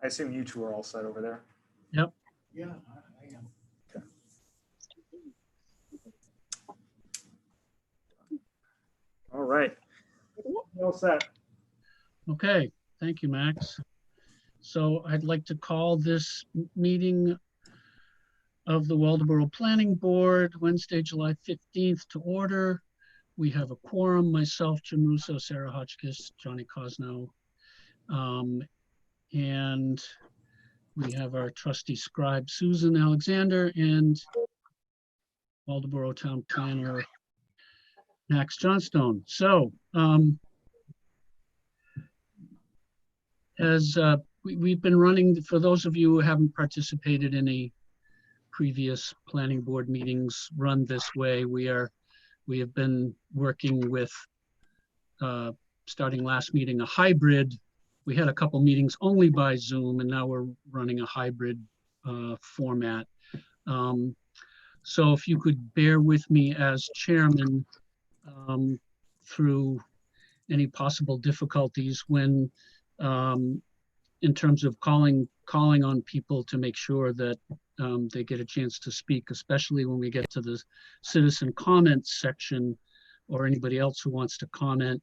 I assume you two are all set over there. Yep. Yeah, I am. Okay. All right. You're all set. Okay, thank you, Max. So I'd like to call this meeting of the Waldeboro Planning Board, Wednesday, July 15th to order. We have a quorum, myself, Jim Russo, Sarah Hotchkiss, Johnny Cosno. And we have our trusty scribe, Susan Alexander, and Waldeboro Town Planner, Max Johnstone. So as we've been running, for those of you who haven't participated in any previous planning board meetings run this way, we have been working with, starting last meeting, a hybrid. We had a couple meetings only by Zoom, and now we're running a hybrid format. So if you could bear with me as chairman through any possible difficulties when, in terms of calling on people to make sure that they get a chance to speak, especially when we get to the citizen comments section or anybody else who wants to comment.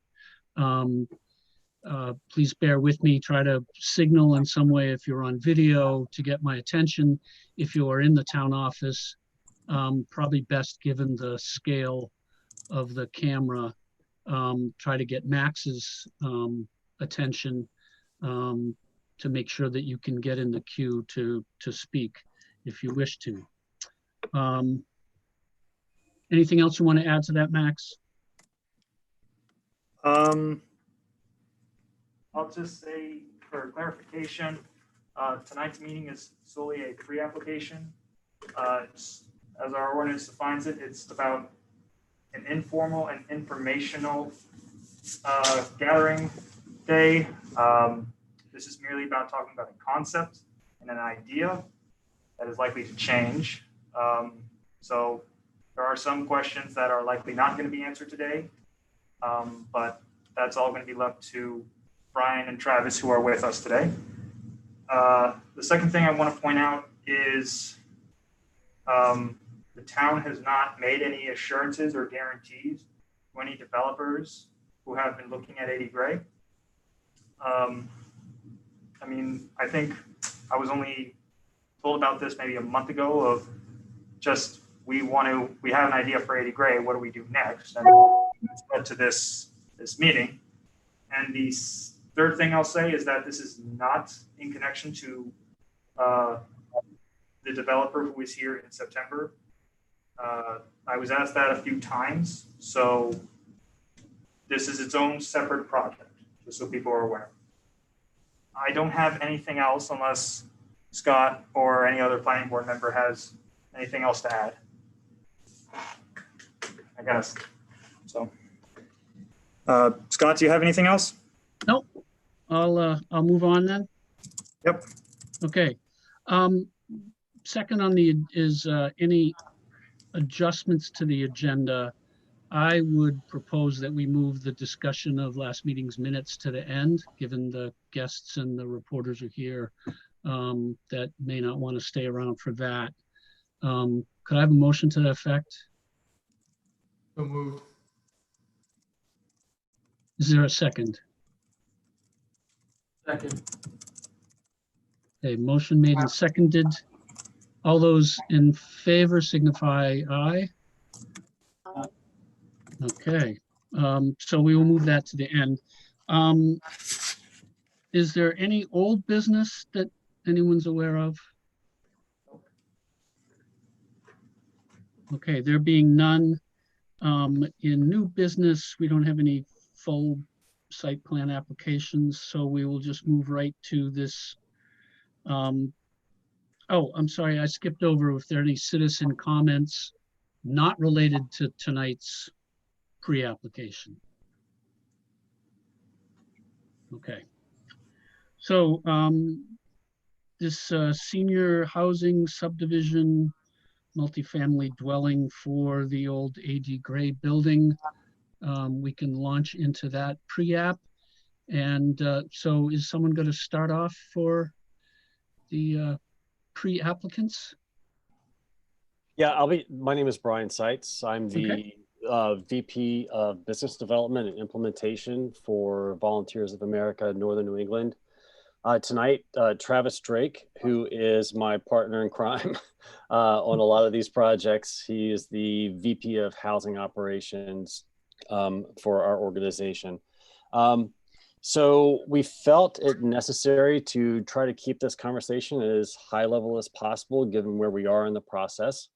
Please bear with me, try to signal in some way if you're on video to get my attention. If you are in the town office, probably best given the scale of the camera, try to get Max's attention to make sure that you can get in the queue to speak if you wish to. Anything else you want to add to that, Max? I'll just say for clarification, tonight's meeting is solely a pre-application. As our ordinance defines it, it's about an informal and informational gathering day. This is merely about talking about a concept and an idea that is likely to change. So there are some questions that are likely not going to be answered today, but that's all going to be left to Brian and Travis, who are with us today. The second thing I want to point out is the town has not made any assurances or guarantees to any developers who have been looking at 80 Gray. I mean, I think I was only told about this maybe a month ago of just, we have an idea for 80 Gray, what do we do next? And it's led to this meeting. And the third thing I'll say is that this is not in connection to the developer who is here in September. I was asked that a few times, so this is its own separate project, just so people are aware. I don't have anything else unless Scott or any other planning board member has anything else to add, I guess. So, Scott, do you have anything else? Nope. I'll move on then. Yep. Okay. Second on the is any adjustments to the agenda. I would propose that we move the discussion of last meeting's minutes to the end, given the guests and the reporters are here that may not want to stay around for that. Could I have a motion to that effect? So moved. Is there a second? Second. Okay, motion made and seconded. All those in favor signify aye. Okay, so we will move that to the end. Is there any old business that anyone's aware of? Okay, there being none. In new business, we don't have any full site plan applications, so we will just move right to this. Oh, I'm sorry, I skipped over if there are any citizen comments not related to tonight's pre-application. Okay. So this senior housing subdivision, multifamily dwelling for the old AD Gray building, we can launch into that pre-app. And so is someone going to start off for the pre-applicants? Yeah, my name is Brian Seitz. I'm the VP of Business Development and Implementation for Volunteers of America, Northern New England. Tonight, Travis Drake, who is my partner in crime on a lot of these projects, he is the VP of Housing Operations for our organization. So we felt it necessary to try to keep this conversation as high level as possible, given where we are in the process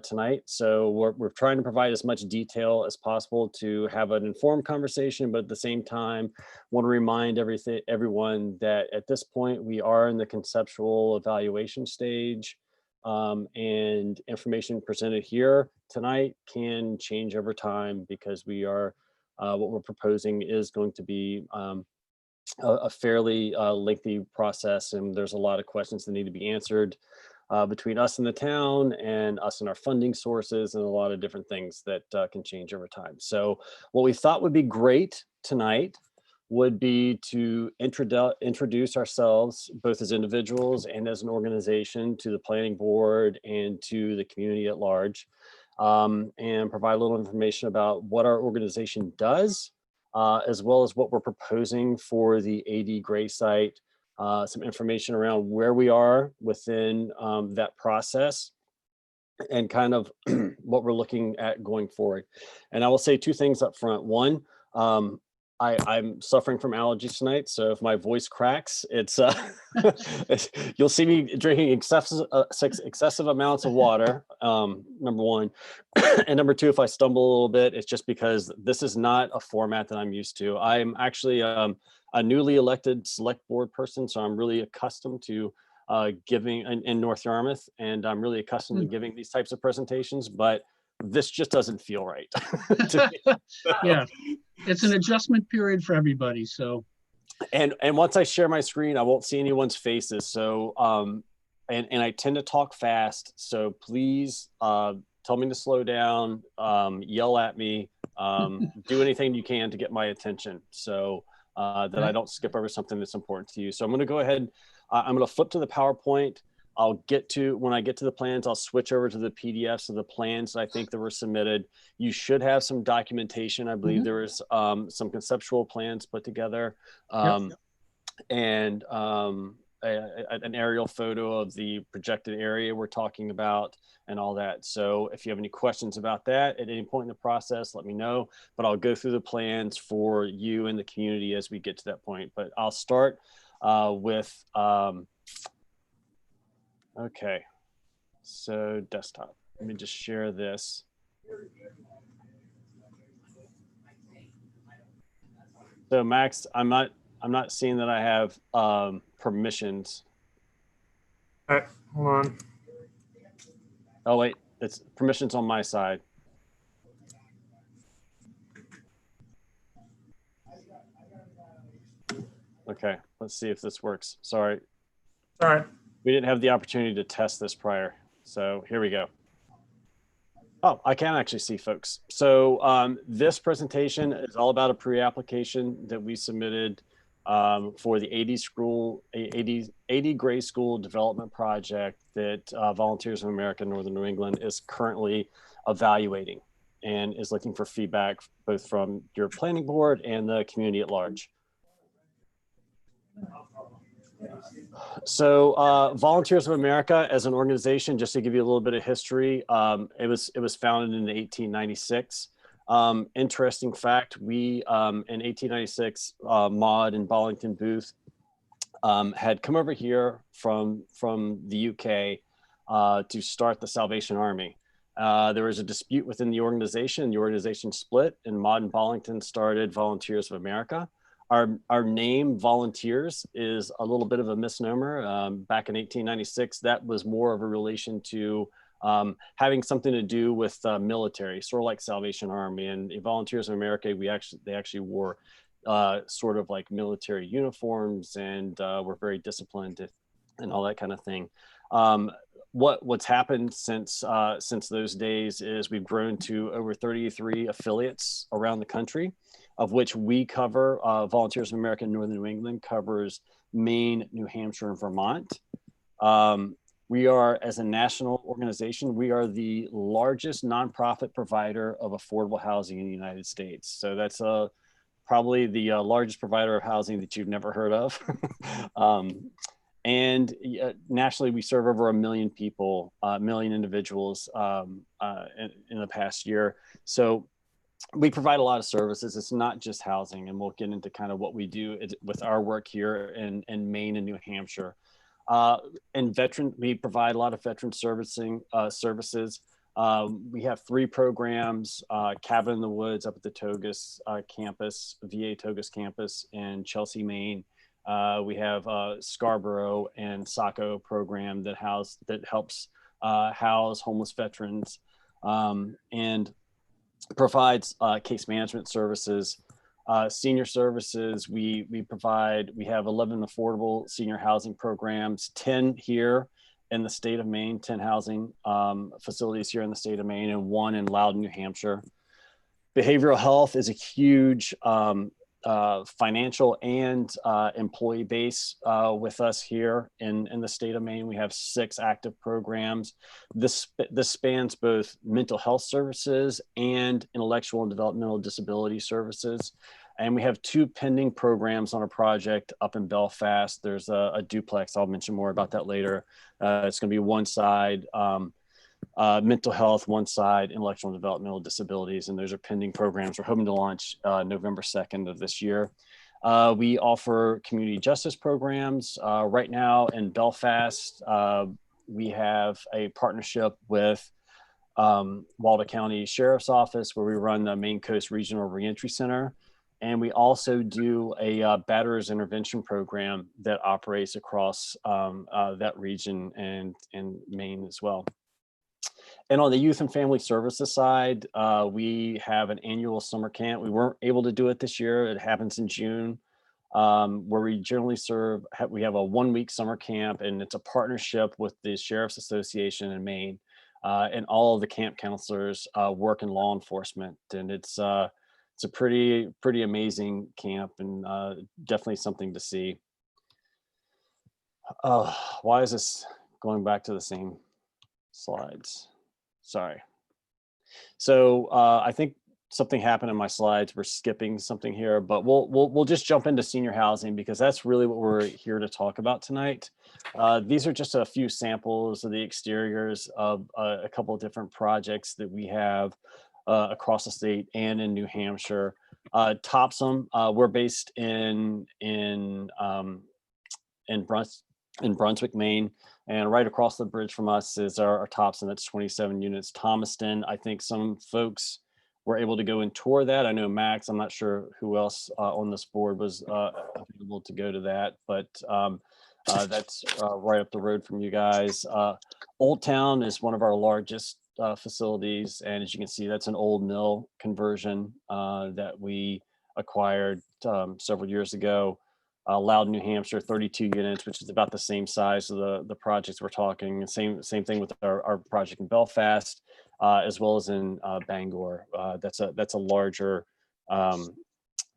tonight. So we're trying to provide as much detail as possible to have an informed conversation, but at the same time, want to remind everyone that at this point we are in the conceptual evaluation stage, and information presented here tonight can change over time because we are what we're proposing is going to be a fairly lengthy process, and there's a lot of questions that need to be answered between us and the town and us and our funding sources and a lot of different things that can change over time. So what we thought would be great tonight would be to introduce ourselves both as individuals and as an organization to the planning board and to the community at large, and provide a little information about what our organization does, as well as what we're proposing for the AD Gray site, some information around where we are within that process, and kind of what we're looking at going forward. And I will say two things up front. One, I'm suffering from allergies tonight, so if my voice cracks, it's you'll see me drinking excessive amounts of water. Number one, and number two, if I stumble a little bit, it's just because this is not a format that I'm used to. I'm actually a newly elected select board person, so I'm really accustomed to giving in North Yarmouth, and I'm really accustomed to giving these types of presentations, but this just doesn't feel right to me. Yeah, it's an adjustment period for everybody. So, and once I share my screen, I won't see anyone's faces. So, and I tend to talk fast. So please tell me to slow down, yell at me, do anything you can to get my attention, so that I don't skip over something that's important to you. So I'm going to go ahead. I'm going to flip to the PowerPoint. When I get to the plans, I'll switch over to the PDFs of the plans that I think that were submitted. You should have some documentation. I believe there was some conceptual plans put together, and an aerial photo of the projected area we're talking about and all that. So if you have any questions about that at any point in the process, let me know, but I'll go through the plans for you and the community as we get to that point. But I'll start with, okay, so desktop. Let me just share this. So Max, I'm not seeing that I have permissions. All right, hold on. Oh wait, it's permissions on my side. Okay, let's see if this works. Sorry. All right. We didn't have the opportunity to test this prior. So here we go. Oh, I can actually see folks. So this presentation is all about a pre-application that we submitted for the 80 Gray School Development Project that Volunteers of America Northern New England is currently evaluating and is looking for feedback both from your planning board and the community at large. So Volunteers of America as an organization, just to give you a little bit of history, it was founded in 1896. Interesting fact, we in 1896, Maud and Bollington Booth had come over here from the UK to start the Salvation Army. There was a dispute within the organization split, and Maud and Bollington started Volunteers of America. Our name, Volunteers, is a little bit of a misnomer. Back in 1896, that was more of a relation to having something to do with military, sort of like Salvation Army. And Volunteers of America, they actually wore sort of like military uniforms and were very disciplined and all that kind of thing. What's happened since those days is we've grown to over 33 affiliates around the country, of which we cover, Volunteers of America Northern New England covers Maine, New Hampshire, and Vermont. We are, as a national organization, we are the largest nonprofit provider of affordable housing in the United States. So that's probably the largest provider of housing that you've never heard of. And nationally, we serve over 1 million people, 1 million individuals in the past year. So we provide a lot of services. It's not just housing, and we'll get into kind of what we do with our work here in Maine and New Hampshire. And we provide a lot of veteran services. We have 3 programs: Cabin in the Woods up at the Togus campus, VA Togus campus in Chelsea, Maine. We have Scarborough and Saco program that helps house homeless veterans and provides case management services, senior services. We have 11 affordable senior housing programs, 10 here in the state of Maine, 10 housing facilities here in the state of Maine, and 1 in Loudon, New Hampshire. Behavioral health is a huge financial and employee base with us here in the state of Maine. We have 6 active programs. This spans both mental health services and intellectual and developmental disability services. And we have 2 pending programs on a project up in Belfast. There's a duplex. I'll mention more about that later. It's going to be one side mental health, one side intellectual and developmental disabilities, and those are pending programs. We're hoping to launch November 2nd of this year. We offer community justice programs. Right now in Belfast, we have a partnership with Waldo County Sheriff's Office, where we run the Maine Coast Regional Reentry Center. And we also do a batterers intervention program that operates across that region and in Maine as well. And on the youth and family services side, we have an annual summer camp. We weren't able to do it this year. It happens in June, where we generally we have a 1-week summer camp, and it's a partnership with the Sheriff's Association in Maine. And all of the camp counselors work in law enforcement. And it's a pretty amazing camp, and definitely something to see. Why is this going back to the same slides? Sorry. So I think something happened in my slides. We're skipping something here, but we'll just jump into senior housing, because that's really what we're here to talk about tonight. These are just a few samples of the exteriors of a couple of different projects that we have across the state and in New Hampshire. Topsom, we're based in Brunswick, Maine. And right across the bridge from us is our Topsom. That's 27 units. Thomaston, I think some folks were able to go and tour that. I know Max, I'm not sure who else on this board was able to go to that, but that's right up the road from you guys. Old Town is one of our largest facilities. And as you can see, that's an old mill conversion that we acquired several years ago. Loudon, New Hampshire, 32 units, which is about the same size of the projects we're talking. Same thing with our project in Belfast, as well as in Bangor. That's a larger,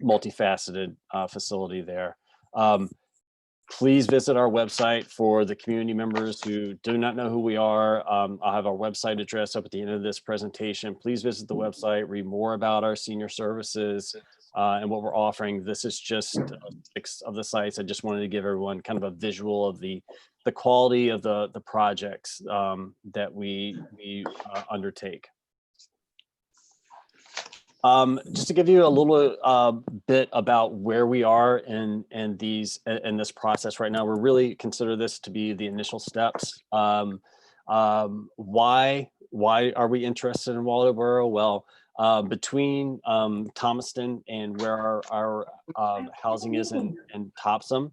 multifaceted facility there. Please visit our website for the community members who do not know who we are. I'll have our website address up at the end of this presentation. Please visit the website, read more about our senior services and what we're offering. This is just 6 of the sites. I just wanted to give everyone kind of a visual of the quality of the projects that we undertake. Just to give you a little bit about where we are in this process right now, we really consider this to be the initial steps. Why are we interested in Waldoboro? Well, between Thomaston and where our housing is in Topsom,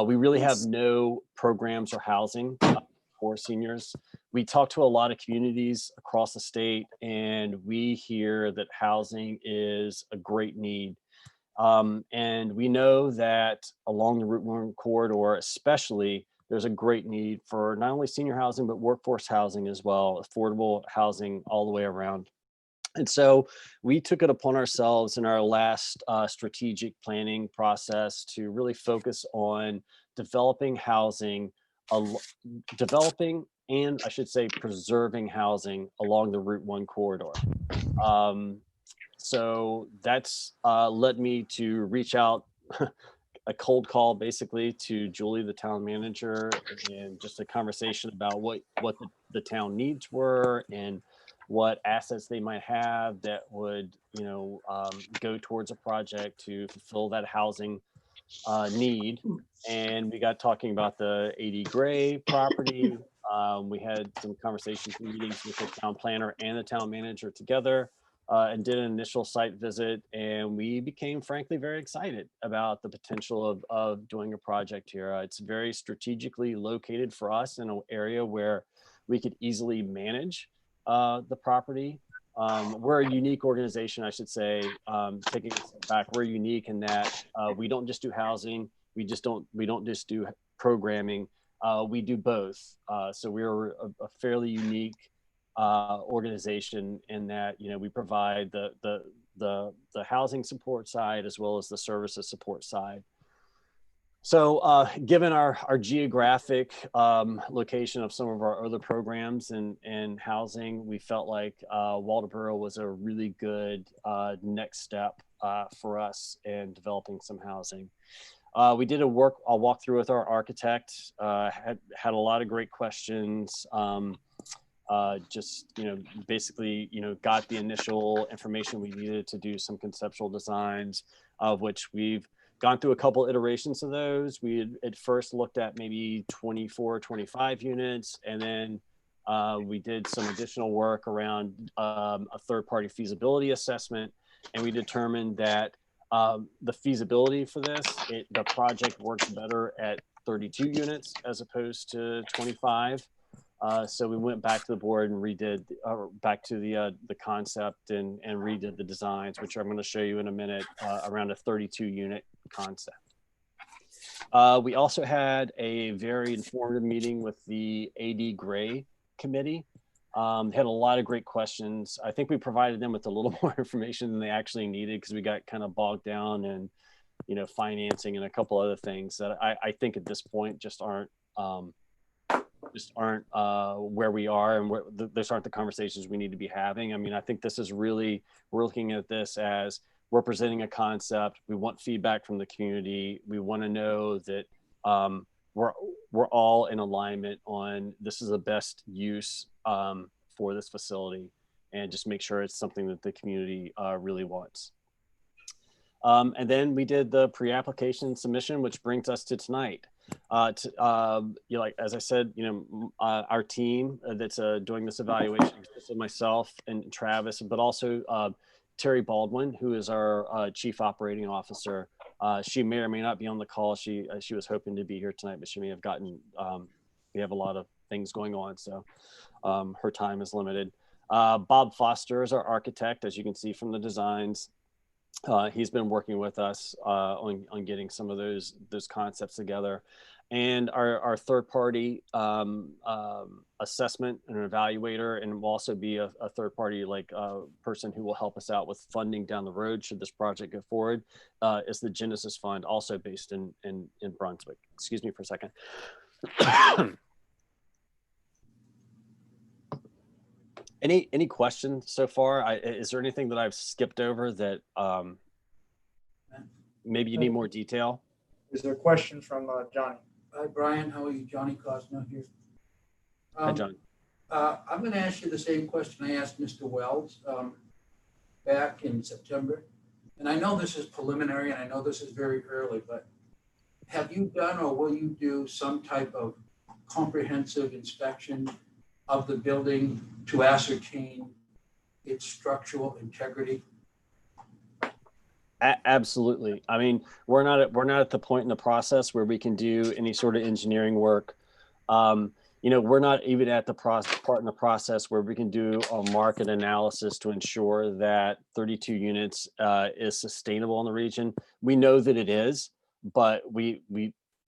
we really have no programs or housing for seniors. We talk to a lot of communities across the state, and we hear that housing is a great need. And we know that along the Route 1 corridor, especially, there's a great need for not only senior housing, but workforce housing as well, affordable housing all the way around. And so we took it upon ourselves in our last strategic planning process to really focus on developing housing developing, and I should say preserving housing along the Route 1 corridor. So that's led me to reach out a cold call basically to Julie, the town manager, and just a conversation about what the town needs were and what assets they might have that would, go towards a project to fulfill that housing need. And we got talking about the 80 Gray property. We had some conversations and meetings with the town planner and the town manager together, and did an initial site visit. And we became, frankly, very excited about the potential of doing a project here. It's very strategically located for us in an area where we could easily manage the property. We're a unique organization, I should say. Taking a step back, we're unique in that we don't just do housing. We don't just do programming. We do both. So we're a fairly unique organization in that we provide the housing support side as well as the services support side. So given our geographic location of some of our other programs and housing, we felt like Waldoboro was a really good next step for us in developing some housing. We did a walkthrough with our architect, had a lot of great questions. Basically, got the initial information we needed to do some conceptual designs, of which we've gone through a couple iterations of those. We had at first looked at maybe 24, 25 units, and then we did some additional work around a third-party feasibility assessment, and we determined that the feasibility for the project works better at 32 units as opposed to 25. So we went back to the board and redid back to the concept and redid the designs, which I'm going to show you in a minute, around a 32 unit concept. We also had a very informative meeting with the AD Gray committee. Had a lot of great questions. I think we provided them with a little more information than they actually needed because we got kind of bogged down in, financing and a couple other things that I think at this point just aren't where we are, and those aren't the conversations we need to be having. I mean, I think this is really, we're looking at this as we're presenting a concept. We want feedback from the community. We want to know that we're all in alignment on this is the best use for this facility, and just make sure it's something that the community really wants. And then we did the pre-application submission, which brings us to tonight. As I said, our team that's doing this evaluation consists of myself and Travis, but also Terry Baldwin, who is our Chief Operating Officer. She may or may not be on the call. She was hoping to be here tonight, but she may have gotten. We have a lot of things going on, so her time is limited. Bob Foster is our architect, as you can see from the designs. He's been working with us on getting some of those concepts together, and our third party assessment and an evaluator, and will also be a third party person who will help us out with funding down the road should this project go forward, is the Genesis Fund, also based in Brunswick. Excuse me for a second. Any questions so far? Is there anything that I've skipped over that maybe you need more detail? Is there a question from Johnny? Hi, Brian. How are you? Johnny Cosno here. Hi, John. I'm going to ask you the same question I asked Mr. Wells back in September. And I know this is preliminary and I know this is very early, but have you done or will you do some type of comprehensive inspection of the building to ascertain its structural integrity? Absolutely. I mean, we're not at the point in the process where we can do any sort of engineering work. We're not even at the part in the process where we can do a market analysis to ensure that 32 units is sustainable in the region. We know that it is, but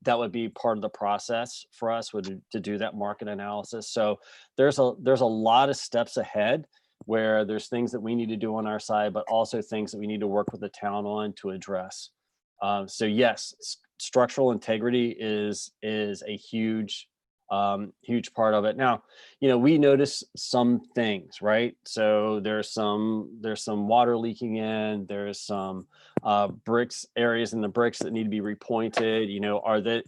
that would be part of the process for us to do that market analysis. So there's a lot of steps ahead where there's things that we need to do on our side, but also things that we need to work with the town on to address. So yes, structural integrity is a huge huge part of it. Now, we notice some things, right? So there's some water leaking in, there's some bricks areas in the bricks that need to be repointed.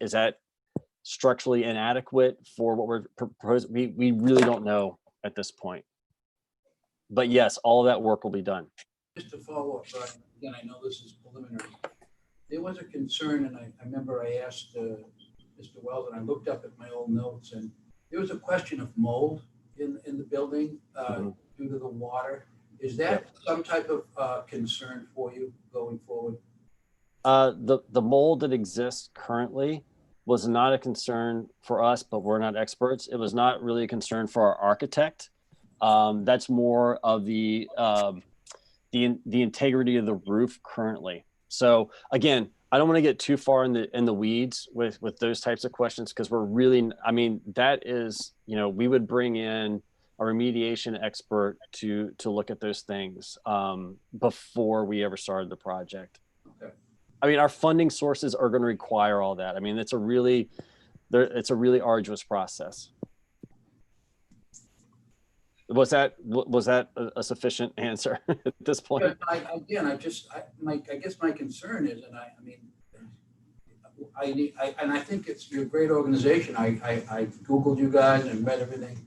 Is that structurally inadequate for what we're proposing? We really don't know at this point. But yes, all of that work will be done. Just to follow up, Brian, again, I know this is preliminary. There was a concern, and I remember I asked Mr. Wells, and I looked up at my old notes, and there was a question of mold in the building due to the water. Is that some type of concern for you going forward? The mold that exists currently was not a concern for us, but we're not experts. It was not really a concern for our architect. That's more of the integrity of the roof currently. So again, I don't want to get too far in the weeds with those types of questions, because we're really, that is, we would bring in a remediation expert to look at those things before we ever started the project. Okay. Our funding sources are going to require all that. It's a really arduous process. Was that a sufficient answer at this point? But I guess my concern is, and I think you're a great organization. I Googled you guys and read everything,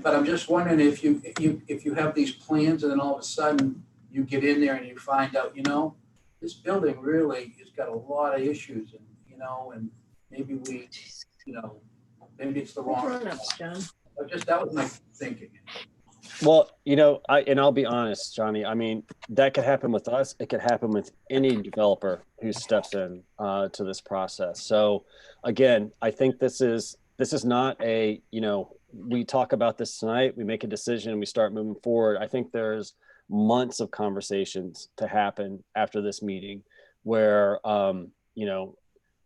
but I'm just wondering if you have these plans, and then all of a sudden you get in there and you find out, this building really has got a lot of issues, and maybe maybe it's the wrong. That was my thinking. Well, I'll be honest, Johnny. That could happen with us. It could happen with any developer who steps in to this process. So again, I think this is not a, we talk about this tonight, we make a decision, we start moving forward. I think there's months of conversations to happen after this meeting where,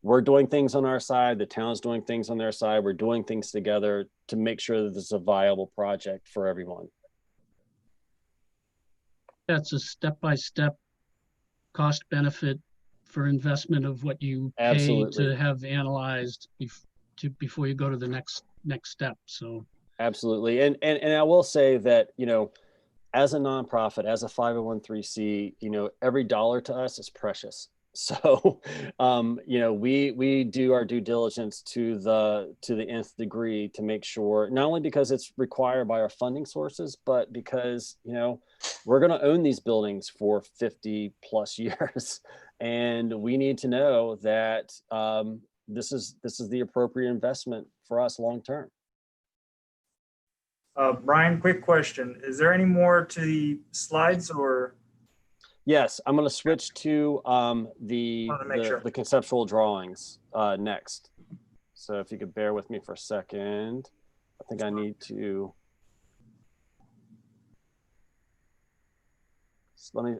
we're doing things on our side, the town's doing things on their side, we're doing things together to make sure that this is a viable project for everyone. That's a step-by-step cost benefit for investment of what you pay to have analyzed before you go to the next step. So absolutely. And I will say that, as a nonprofit, as a 501(c), every dollar to us is precious. So, we do our due diligence to the nth degree to make sure, not only because it's required by our funding sources, but because, we're going to own these buildings for 50 plus years. And we need to know that this is the appropriate investment for us long-term. Brian, quick question. Is there any more to the slides or? Yes, I'm going to switch to the conceptual drawings next. So if you could bear with me for a second, I think I need to.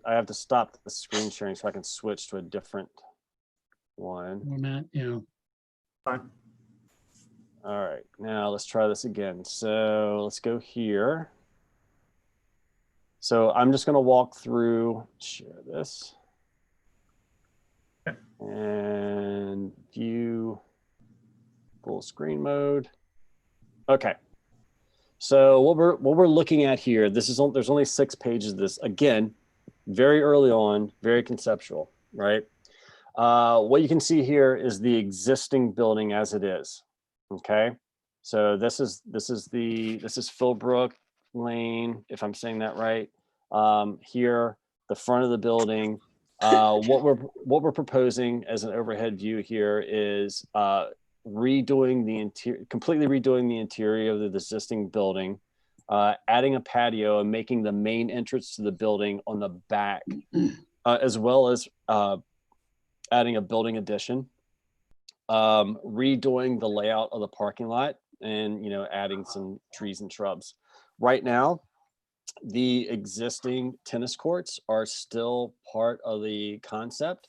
I have to stop the screen sharing so I can switch to a different one. Format, yeah. Fine. All right, now let's try this again. So let's go here. So I'm just going to walk through, share this, and view full screen mode. Okay. So what we're looking at here, there's only 6 pages of this. Again, very early on, very conceptual, right? What you can see here is the existing building as it is. Okay. So this is Philbrook Lane, if I'm saying that right. Here, the front of the building. What we're proposing as an overhead view here is redoing the interior, completely redoing the interior of the existing building, adding a patio and making the main entrance to the building on the back, as well as adding a building addition, redoing the layout of the parking lot, and adding some trees and shrubs. Right now, the existing tennis courts are still part of the concept.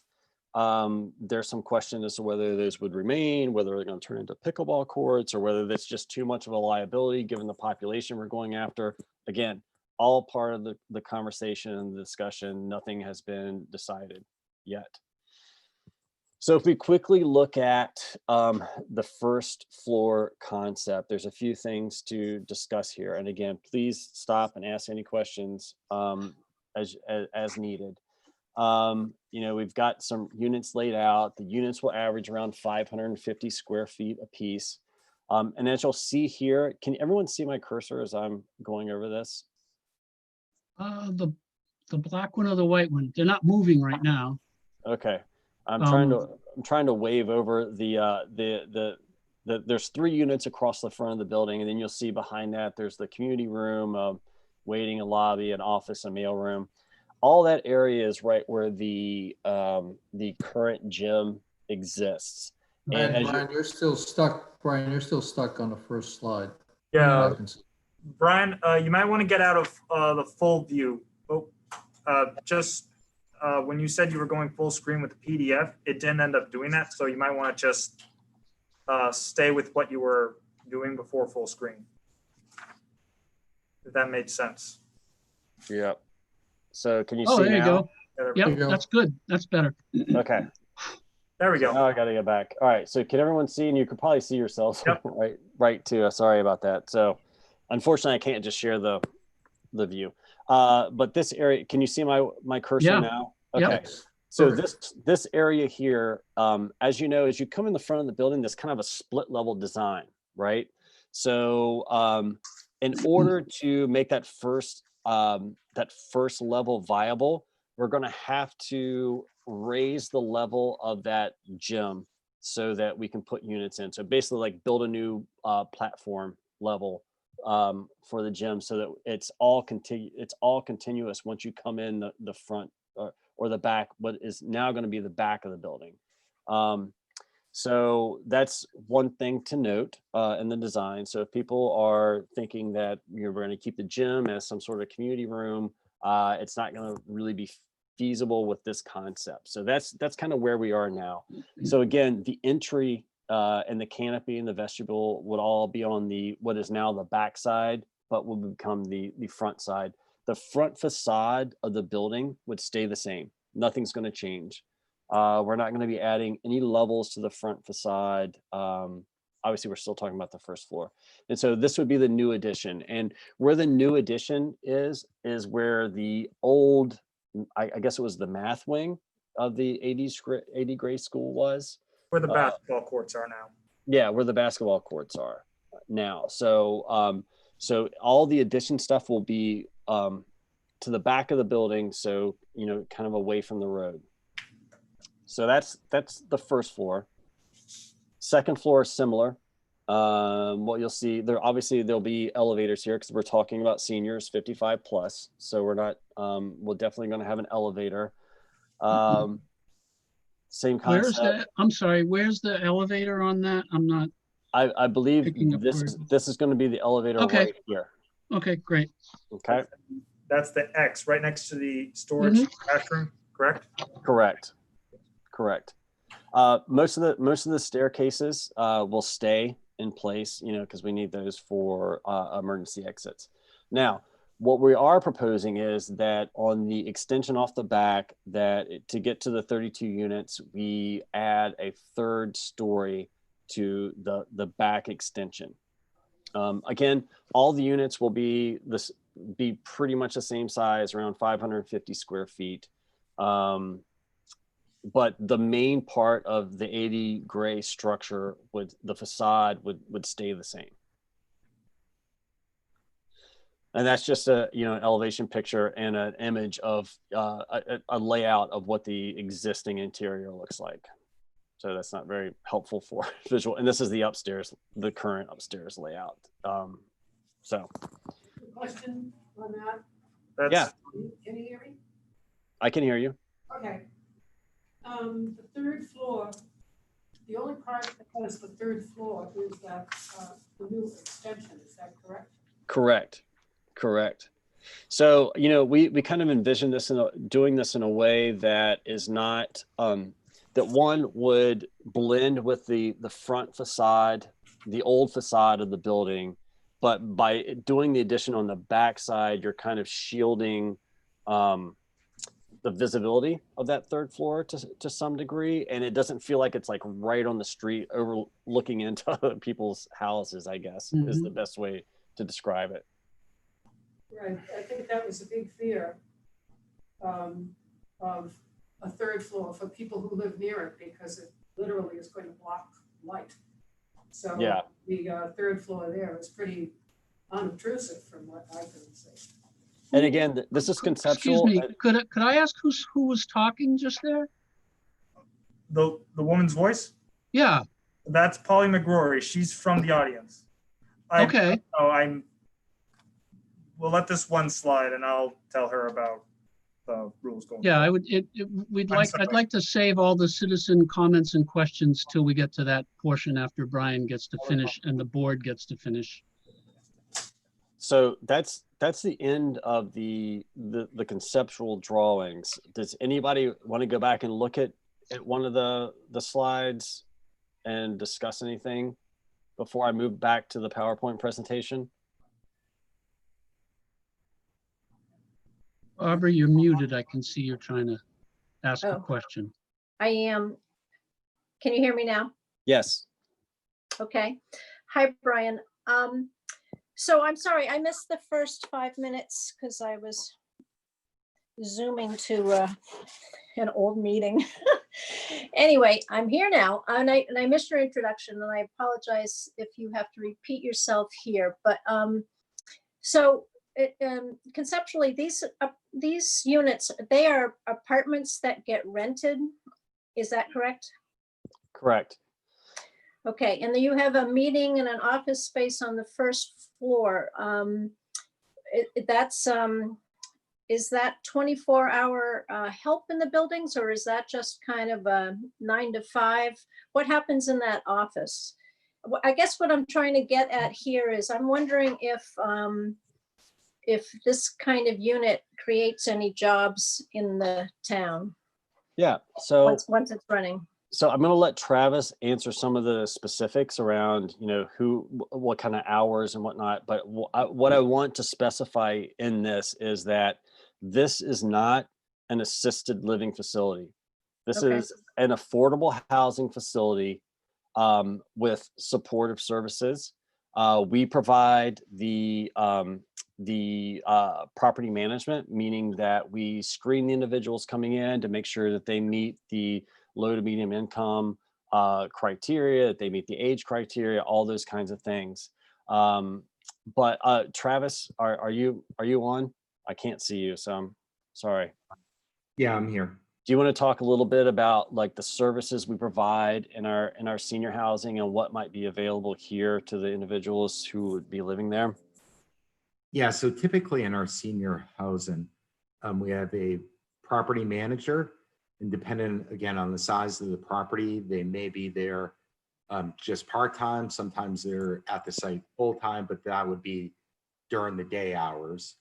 There's some question as to whether those would remain, whether they're going to turn into pickleball courts, or whether that's just too much of a liability given the population we're going after. Again, all part of the conversation and the discussion. Nothing has been decided yet. So if we quickly look at the first floor concept, there's a few things to discuss here. And again, please stop and ask any questions as needed. We've got some units laid out. The units will average around 550 square feet a piece. And as you'll see here, can everyone see my cursor as I'm going over this? The black one or the white one? They're not moving right now. Okay. I'm trying to wave over there's 3 units across the front of the building, and then you'll see behind that there's the community room, waiting, a lobby, an office, a mail room. All that area is right where the current gym exists. And Brian, you're still stuck. Brian, you're still stuck on the first slide. Yeah, Brian, you might want to get out of the full view. When you said you were going full screen with the PDF, it didn't end up doing that. So you might want to just stay with what you were doing before full screen. If that made sense. Yeah. So can you Oh, see there you now? go. There Yep, you go. that's good. That's better. Okay. There we go. Now I got to get back. All right. So can everyone see? And you could probably see yourselves. Yep. Right too. Sorry about that. So unfortunately, I can't just share the view. But this area, can you see my cursor Yeah. now? Yep. Okay. So this area here, as you know, as you come in the front of the building, there's kind of a split level design, right? So in order to make that first level viable, we're going to have to raise the level of that gym so that we can put units in. So basically, like build a new platform level for the gym, so that it's all continuous once you come in the front or the back, what is now going to be the back of the building. So that's one thing to note in the design. So if people are thinking that you're going to keep the gym as some sort of community room, it's not going to really be feasible with this concept. So that's kind of where we are now. So again, the entry and the canopy and the vestibule would all be on what is now the back side, but will become the front side. The front facade of the building would stay the same. Nothing's going to change. We're not going to be adding any levels to the front facade. Obviously, we're still talking about the first floor. And so this would be the new addition. And where the new addition is where the old, I guess it was the math wing of the 80 grade school was. Where the basketball courts are now. Yeah, where the basketball courts are now. So so all the addition stuff will be to the back of the building, so kind of away from the road. So that's the first floor. Second floor is similar. What you'll see there, obviously there'll be elevators here because we're talking about seniors 55 plus. So we're not we're definitely going to have an elevator. Same concept. I'm sorry, where's the elevator on that? I'm not. I believe This is going to be the elevator right here. Okay, great. Okay. That's the X right next to the storage bathroom, correct? Correct. Most of the staircases will stay in place, because we need those for emergency exits. Now, what we are proposing is that on the extension off the back, that to get to the 32 units, we add a third story to the back extension. Again, all the units will be pretty much the same size, around 550 square feet. But the main part of the 80 gray structure the facade would stay the same. And that's just an elevation picture and an image of a layout of what the existing interior looks like. So that's not very helpful for visual. And this is the current upstairs layout. So. Question on that? Yeah. Can you hear me? I can hear you. Okay. The third floor, the only part that has the third floor is that the new extension, is that correct? Correct. So, we kind of envision doing this in a way that is not, that one would blend with the front facade, the old facade of the building, but by doing the addition on the back side, you're kind of shielding the visibility of that third floor to some degree, and it doesn't feel like it's like right on the street overlooking into other people's houses, I guess, is the best way to describe it. Right, I think that was a big fear of a third floor for people who live near it, because it literally is going to block light. So Yeah. the third floor there is pretty unobtrusive from what I can see. And again, this is conceptual. Excuse me, could I ask who was talking just there? The woman's voice, Yeah, that's Polly McGrory. She's from the audience. okay. We'll let this one slide, and I'll tell her about the rules going. Yeah, I forward. would, I'm sorry. I'd like to save all the citizen comments and questions till we get to that portion after Brian gets to finish and the board gets to finish. So that's the end of the conceptual drawings. Does anybody want to go back and look at one of the slides and discuss anything before I move back to the PowerPoint presentation? Barbara, you're muted. I can see you're trying to ask a Oh. question. I am. Can you hear me now? Yes. Okay. Hi, Brian. So I'm sorry, I missed the first 5 minutes because I was zooming to an old meeting. Anyway, I'm here now, and I missed your introduction, and I apologize if you have to repeat yourself here. But conceptually, these units, they are apartments that get rented. Is that correct? Correct. Okay, and then you have a meeting and an office space on the first floor. Is that 24-hour help in the buildings, or is that just kind of a 9 to 5? What happens in that office? I guess what I'm trying to get at here is I'm wondering if this kind of unit creates any jobs in the town. Yeah. So Once it's running. So I'm going to let Travis answer some of the specifics around, what kind of hours and whatnot. But what I want to specify in this is that this is not an assisted living facility. This Okay. is an affordable housing facility with supportive services. We provide the property management, meaning that we screen the individuals coming in to make sure that they meet the low to medium income criteria, that they meet the age criteria, all those kinds of things. But Travis, are you on? I can't see you, so I'm sorry. Yeah, I'm here. Do you want to talk a little bit about like the services we provide in our senior housing and what might be available here to the individuals who would be living there? Yeah, so typically in our senior housing, we have a property manager, and depending again on the size of the property, they may be there just part-time. Sometimes they're at the site full-time, but that would be during the day hours.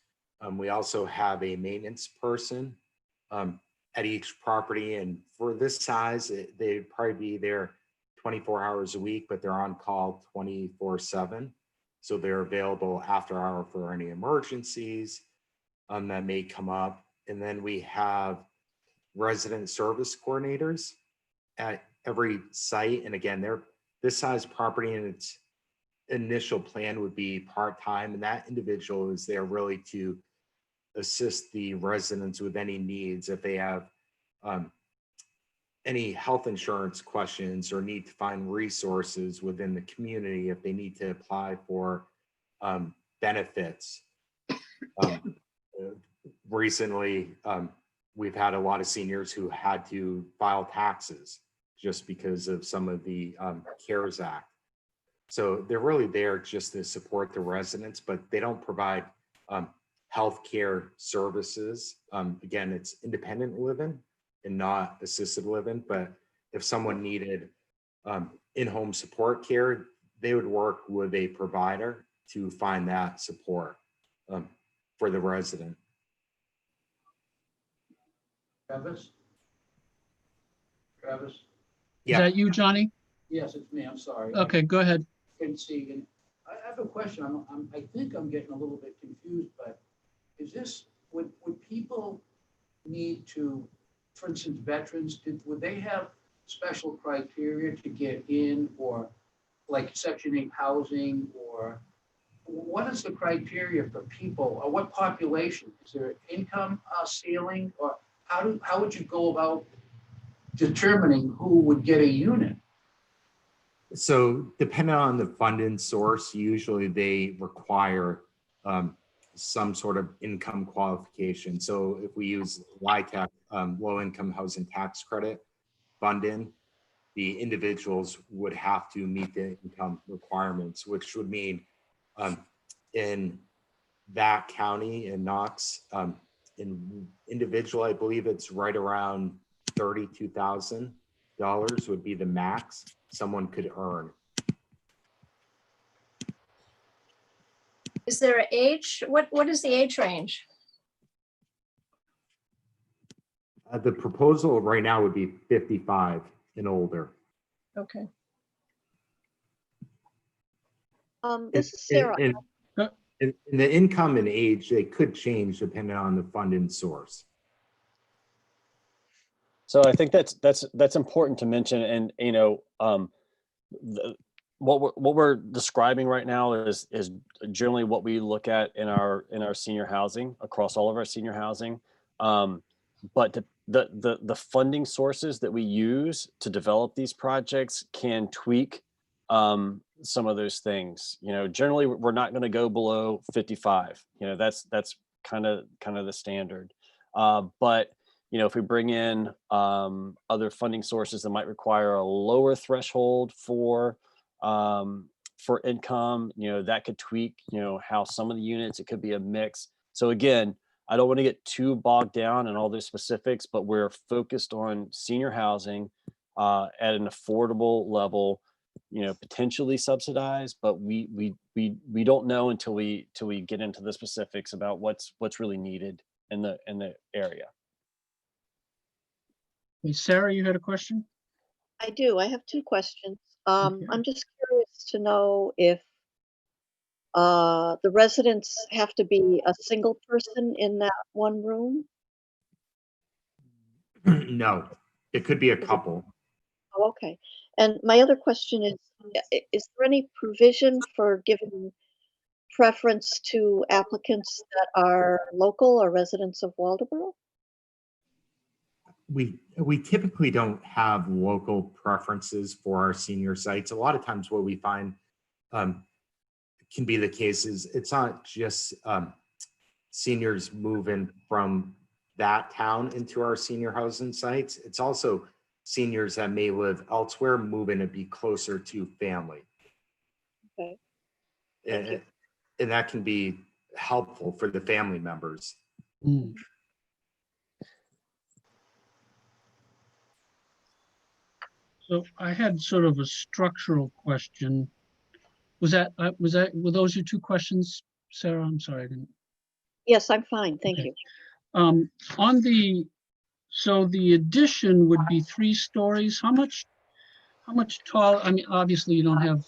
We also have a maintenance person at each property, and for this size, they'd probably be there 24 hours a week, but they're on call 24/7. So they're available after hour for any emergencies that may come up. And then we have resident service coordinators at every site. And again, they're this size property, and its initial plan would be part-time. And that individual is there really to assist the residents with any needs. If they have any health insurance questions or need to find resources within the community, if they need to apply for benefits. Recently, we've had a lot of seniors who had to file taxes just because of some of the CARES Act. So they're really there just to support the residents, but they don't provide healthcare services. Again, it's independent living and not assisted living. But if someone needed in-home support care, they would work with a provider to find that support for the resident. Travis? Is Yeah. that you, Johnny? Yes, it's me. I'm sorry. Okay, go ahead. I can see, and I have a question. I think I'm getting a little bit confused, but is this, would people need to, for instance, veterans, would they have special criteria to get in, or like Section 8 housing, or what is the criteria for people, or what population? Is there an income ceiling, or how would you go about determining who would get a unit? So depending on the funding source, usually they require some sort of income qualification. So if we use LIHTC, low income housing tax credit funding, the individuals would have to meet the income requirements, which would mean in that county in Knox, in individual, I believe it's right around $32,000 would be the max someone could earn. Is there an age? What is the age range? The proposal right now would be 55 and older. Okay. This is Sarah. And the income and age, they could change depending on the funding source. So I think that's important to mention. And you know, what we're describing right now is generally what we look at in our senior housing, across all of our senior housing. But the funding sources that we use to develop these projects can tweak some of those things. You know, generally we're not going to go below 55. You know, that's kind of the standard. But you know, if we bring in other funding sources that might require a lower threshold for income, you know, that could tweak, you know, how some of the units, it could be a mix. So again, I don't want to get too bogged down in all those specifics, but we're focused on senior housing at an affordable level, you know, potentially subsidized, but we don't know until we get into the specifics about what's really needed in the area. Hey, Sarah, you had a question? I do. I have two questions. Okay. I'm just curious to know if the residents have to be a single person in that one room. No, it could be a couple. Oh, okay. And my other question is, is there any provision for giving preference to applicants that are local or residents of Waldoboro? We typically don't have local preferences for our senior sites. A lot of times what we find can be the case is it's not just seniors moving from that town into our senior housing sites. It's also seniors that may live elsewhere moving to be closer to family. Okay. And that can be helpful for the family members. Mm. So I had sort of a structural question. Were those your two questions, Sarah? I'm sorry, I didn't. Yes, I'm fine. Thank Okay. you. So the addition would be 3 stories. How much tall? I mean, obviously you don't have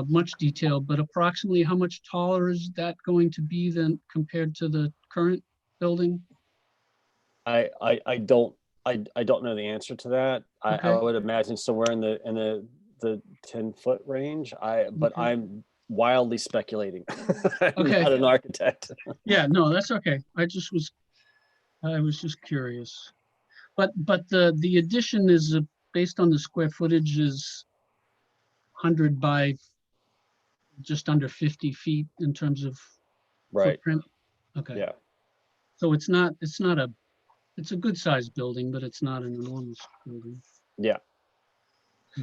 much detail, but approximately how much taller is that going to be than compared to the current building? I don't know the answer to that. I Okay. would imagine somewhere in the 10-foot range. But Okay. I'm wildly speculating. I'm Okay. not an architect. Yeah, no, that's okay. I was just curious. But the addition is based on the square footage is 100 by just under 50 feet in terms of Right. footprint. Okay. Yeah. So it's a good sized building, but it's not an enormous building. Yeah.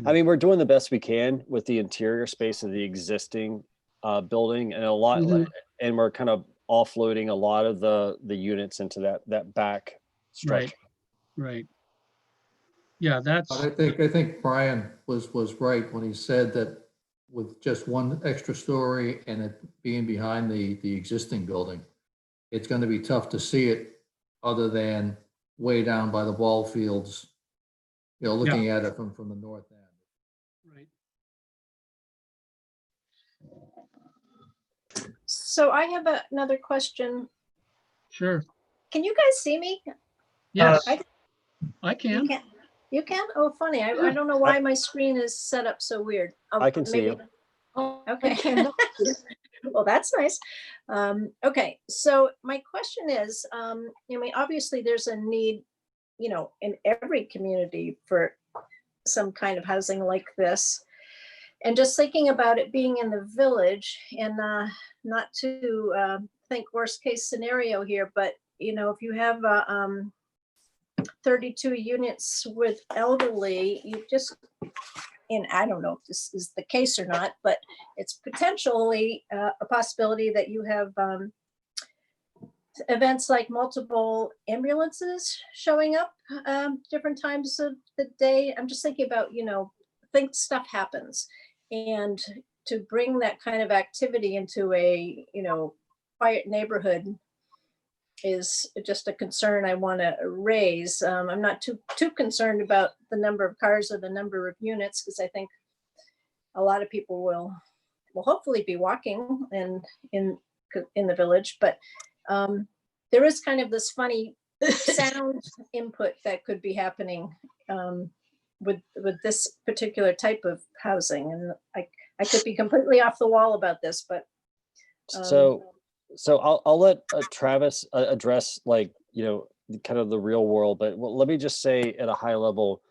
I mean, we're doing the best we can with the interior space of the existing building, and and we're kind of offloading a lot of the units into that back structure. Right. Yeah, that's. But I think Brian was right when he said that with just one extra story and it being behind the existing building, it's going to be tough to see it other than way down by the ball fields, you know, looking at it from the north end. Right. So I have another question. Sure. can you guys see me? Yes, I- I You can. can? You can? Oh, funny. I Yeah. don't know why my screen is set up so weird. Oh, I can see maybe- you. Oh, Okay. I cannot. Well, that's nice. Okay, so my question is, I mean, obviously there's a need, you know, in every community for some kind of housing like this. And just thinking about it being in the village and not to think worst case scenario here, but you know, if you have 32 units with elderly, you just, and I don't know if this is the case or not, but it's potentially a possibility that you have events like multiple ambulances showing up different times of the day. I'm just thinking about, you know, think stuff happens, and to bring that kind of activity into a, you know, quiet neighborhood is just a concern I want to raise. I'm not too concerned about the number of cars or the number of units, because I think a lot of people will hopefully be walking and in the village, but there is kind of this funny sound input that could be happening with this particular type of housing, and I could be completely off the wall about this, but So I'll let Travis address, like, you know, kind of the real world, but let me just say at a high level,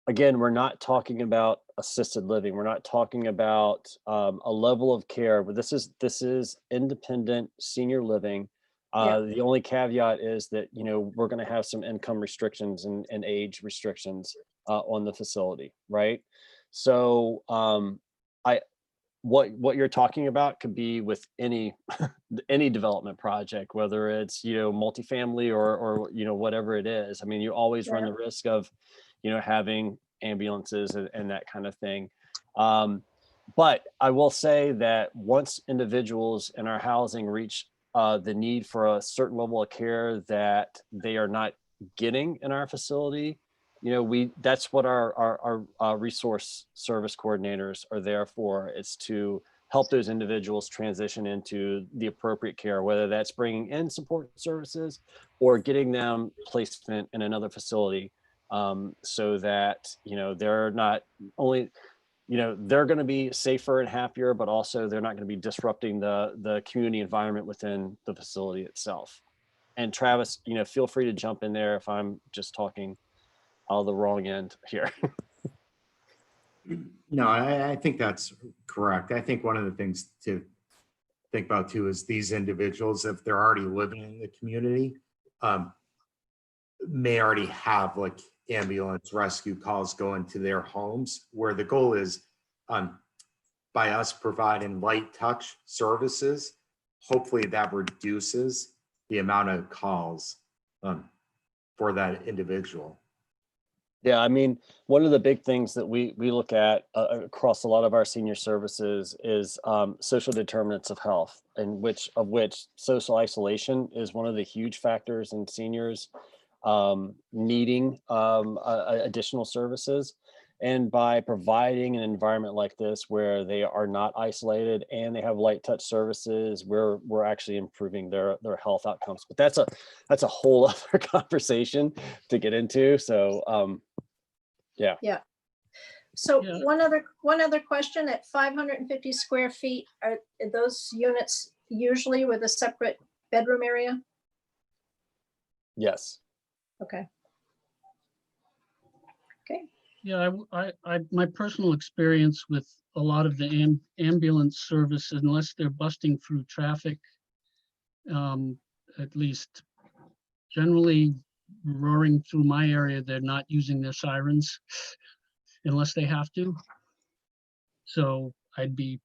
again, we're not talking about assisted living. We're not talking about a level of care, but this is independent senior living. Yeah. The only caveat is that, you know, we're going to have some income restrictions and age restrictions on the facility, right? So what you're talking about could be with any development project, whether it's, you know, multifamily or you know, whatever it is. I mean, you always run the risk of, you know, having ambulances and that kind of thing. But I will say that once individuals in our housing reach the need for a certain level of care that they are not getting in our facility, you know, that's what our resource service coordinators are there for. It's to help those individuals transition into the appropriate care, whether that's bringing in support services or getting them placement in another facility, so that, you know, they're not only, you know, they're going to be safer and happier, but also they're not going to be disrupting the community environment within the facility itself. And Travis, you know, feel free to jump in there if I'm just talking out of the wrong end here. No, I think that's correct. I think one of the things to think about too is these individuals, if they're already living in the community, may already have like ambulance rescue calls going to their homes, where the goal is by us providing light touch services, hopefully that reduces the amount of calls for that individual. Yeah, I mean, one of the big things that we look at across a lot of our senior services is social determinants of health, and which social isolation is one of the huge factors in seniors needing additional services. And by providing an environment like this where they are not isolated and they have light touch services, we're actually improving their health outcomes. But that's a whole other conversation to get into. So yeah. So Yeah. one other question, at 550 square feet, are those units usually with a separate bedroom area? Yes. Okay. Yeah, my personal experience with a lot of the ambulance service, unless they're busting through traffic, at least generally roaring through my area, they're not using their sirens unless they have to. So I'd be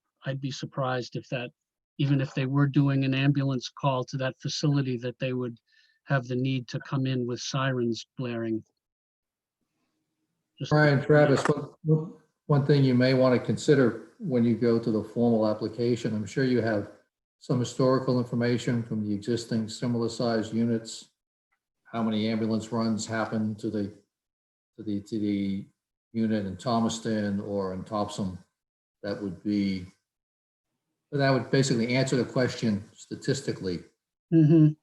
surprised if that, even if they were doing an ambulance call to that facility, that they would have the need to come in with sirens blaring. Just- Brian, Travis, one thing you may want to consider when you go to the formal application, I'm sure you have some historical information from the existing similar sized units, how many ambulance runs happen to the unit in Thomaston or in Topsom. That would basically answer the question statistically. Mhm.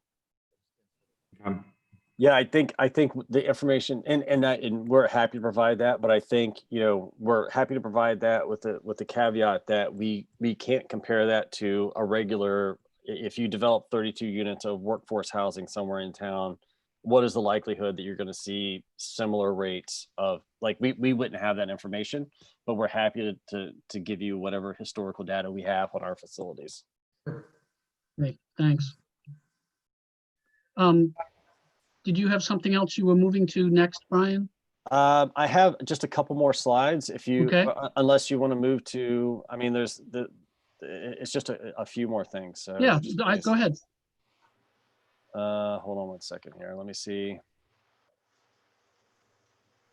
Yeah, I think the information and we're happy to provide that, but I think, we're happy to provide that with the caveat that we can't compare that to a regular, if you develop 32 units of workforce housing somewhere in town, what is the likelihood that you're going to see similar rates of, like, we wouldn't have that information, but we're happy to give you whatever historical data we have on our facilities. Great, thanks. Did you have something else you were moving to next, Brian? I have just a couple more slides. If you, Okay. unless you want to move to, I mean, it's just a few more things. So Yeah, just go ahead. Hold on one second here. Let me see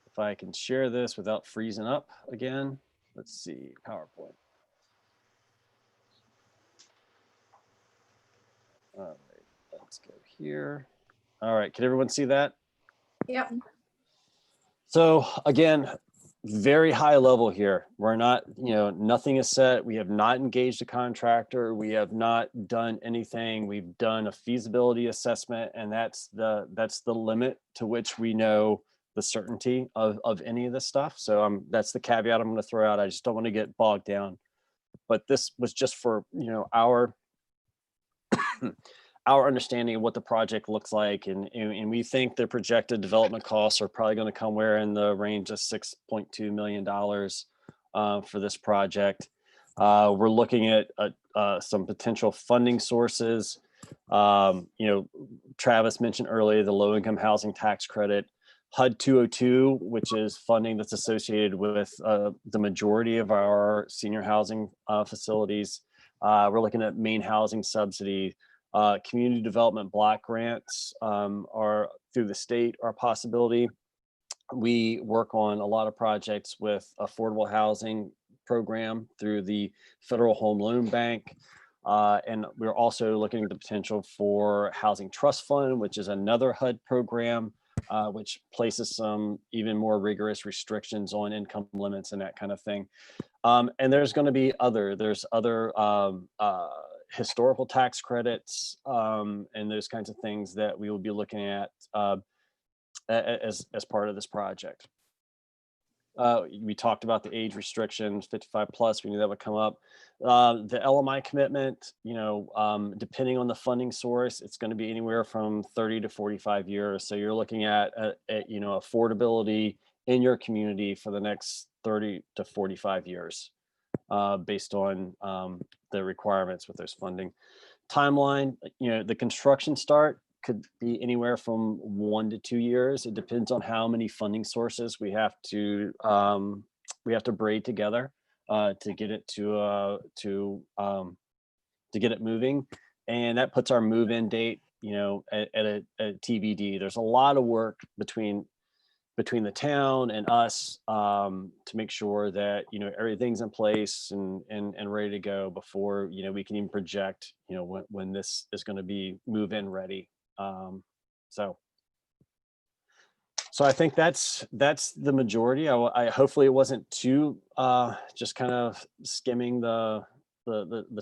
if I can share this without freezing up again. Let's see, PowerPoint. All right, let's go here. All right, can everyone see that? Yep. So again, very high level here. We're not, nothing is set. We have not engaged a contractor. We have not done anything. We've done a feasibility assessment, and that's the limit to which we know the certainty of any of this stuff. So that's the caveat I'm going to throw out. I just don't want to get bogged down. But this was just for, our understanding of what the project looks like, and we think the projected development costs are probably going to come where in the range of $6.2 million for this project. We're looking at some potential funding sources. Travis mentioned earlier the low-income housing tax credit, HUD 202, which is funding that's associated with the majority of our senior housing facilities. We're looking at Maine housing subsidy. Community development block grants are through the state are a possibility. We work on a lot of projects with affordable housing program through the Federal Home Loan Bank. And we're also looking at the potential for Housing Trust Fund, which is another HUD program, which places some even more rigorous restrictions on income limits and that kind of thing. And there's going to be other historical tax credits and those kinds of things that we will be looking at as part of this project. We talked about the age restrictions, 55 plus, we knew that would come up. The LMI commitment, depending on the funding source, it's going to be anywhere from 30 to 45 years. So you're looking at affordability in your community for the next 30 to 45 years. Based on the requirements with those funding. Timeline, the construction start could be anywhere from 1 to 2 years. It depends on how many funding sources we have to braid together to get it to get it moving, and that puts our move-in date, at a TBD. There's a lot of work between the town and us to make sure that everything's in place and ready to go before we can even project when this is going to be move-in ready. So I think that's the majority. I hopefully it wasn't too just kind of skimming the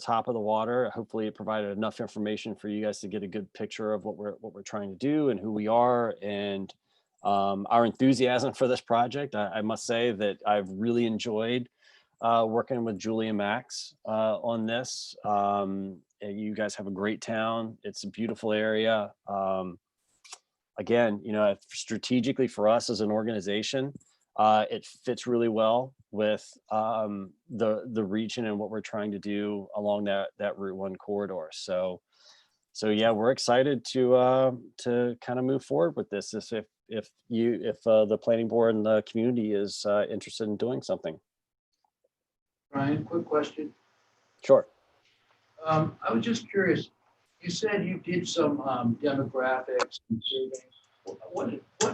top of the water. Hopefully it provided enough information for you guys to get a good picture of what we're trying to do and who we are, and our enthusiasm for this project. I must say that I've really enjoyed working with Julie and Max on this. You guys have a great town. It's a beautiful area. Again, strategically for us as an organization, it fits really well with the region and what we're trying to do along that Route 1 corridor. So yeah, we're excited to kind of move forward with this. If the planning board and the community is interested in doing something. Brian, quick question. Sure. I was just curious. You said you did some demographics and surveys. What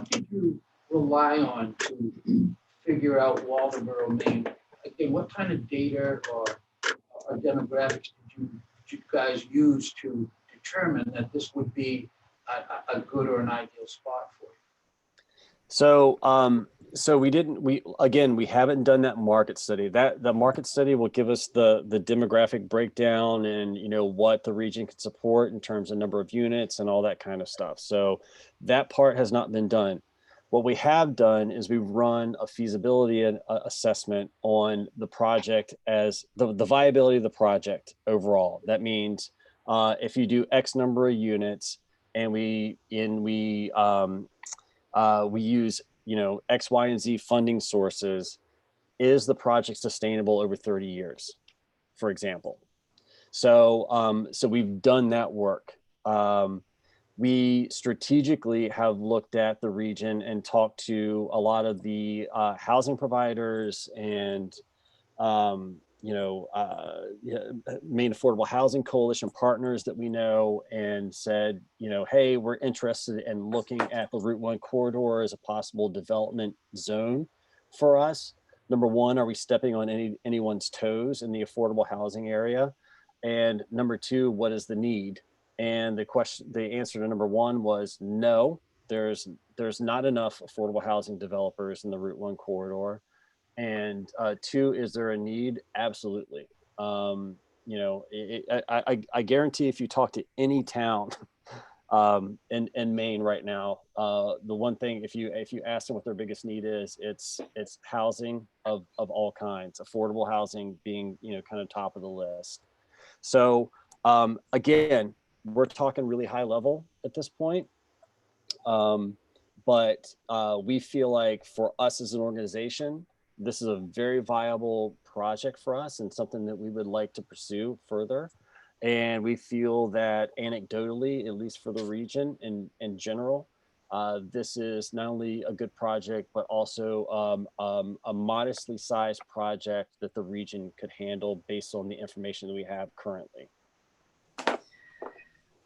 did you rely on to figure out Waldoboro, Maine? Again, what kind of data or demographics did you guys use to determine that this would be a good or an ideal spot for you? So So we haven't done that market study. The market study will give us the demographic breakdown and, what the region can support in terms of number of units and all that kind of stuff. So that part has not been done. What we have done is we've run a feasibility assessment on the project as the viability of the project overall. That means if you do X number of units and we use X, Y, and Z funding sources, is the project sustainable over 30 years, for example? So we've done that work. We strategically have looked at the region and talked to a lot of the housing providers and Maine Affordable Housing Coalition partners that we know, and said, hey, we're interested in looking at the Route 1 corridor as a possible development zone for us. Number one, are we stepping on anyone's toes in the affordable housing area? And number two, what is the need? And the answer to number one was no, there's not enough affordable housing developers in the Route 1 corridor. And two, is there a need? Absolutely. I guarantee if you talk to any town in Maine right now, the one thing, if you ask them what their biggest need is, it's housing of all kinds, affordable housing being kind of top of the list. So again, we're talking really high level at this point. But we feel like for us as an organization, this is a very viable project for us and something that we would like to pursue further. And we feel that anecdotally, at least for the region in general, this is not only a good project, but also a modestly sized project that the region could handle based on the information that we have currently.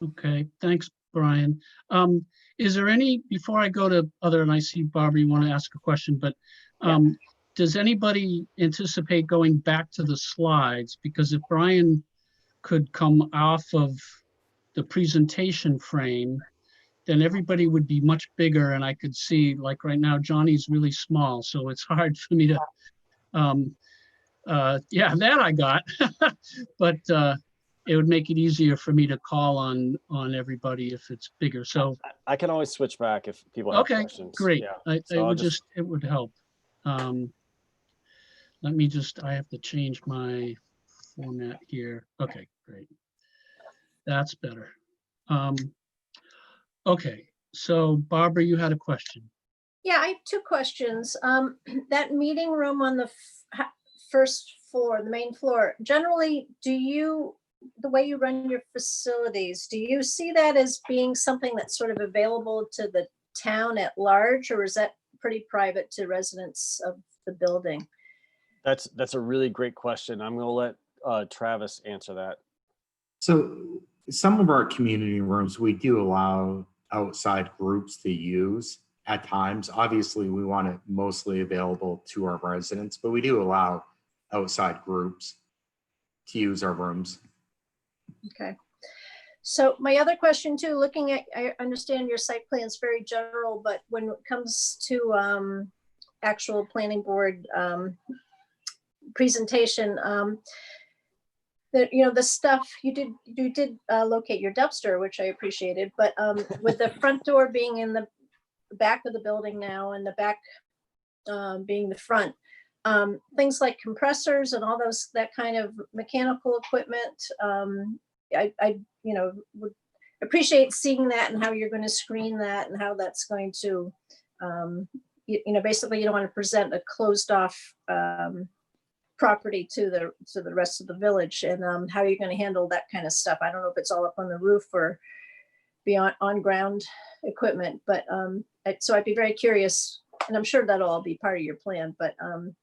Okay, thanks, Brian. Is there before I go to other, and I see Barbara, you want to ask a question, but does anybody anticipate going back to the slides? Because if Brian could come off of the presentation frame, then everybody would be much bigger, and I could see, like right now, Johnny's really small, so it's hard for me to, that I got, but it would make it easier for me to call on everybody if it's bigger. So I can always switch back if people have questions. Great. Yeah. It would help. Let me I have to change my format here. Okay, great. That's better. Okay, so Barbara, you had a question. Yeah, I have two questions. That meeting room on the first floor, the main floor, generally, the way you run your facilities, do you see that as being something that's sort of available to the town at large, or is that pretty private to residents of the building? That's a really great question. I'm going to let Travis answer that. So some of our community rooms, we do allow outside groups to use at times. Obviously, we want it mostly available to our residents, but we do allow outside groups to use our rooms. Okay. So my other question too, I understand your site plan is very general, but when it comes to actual planning board presentation, the stuff you did locate your dumpster, which I appreciated, but with the front door being in the back of the building now and the back being the front, things like compressors and all that kind of mechanical equipment, I would appreciate seeing that and how you're going to screen that and how that's going to, basically you don't want to present a closed off property to the rest of the village, and how you're going to handle that kind of stuff. I don't know if it's all up on the roof or beyond on ground equipment, but so I'd be very curious, and I'm sure that'll all be part of your plan, but having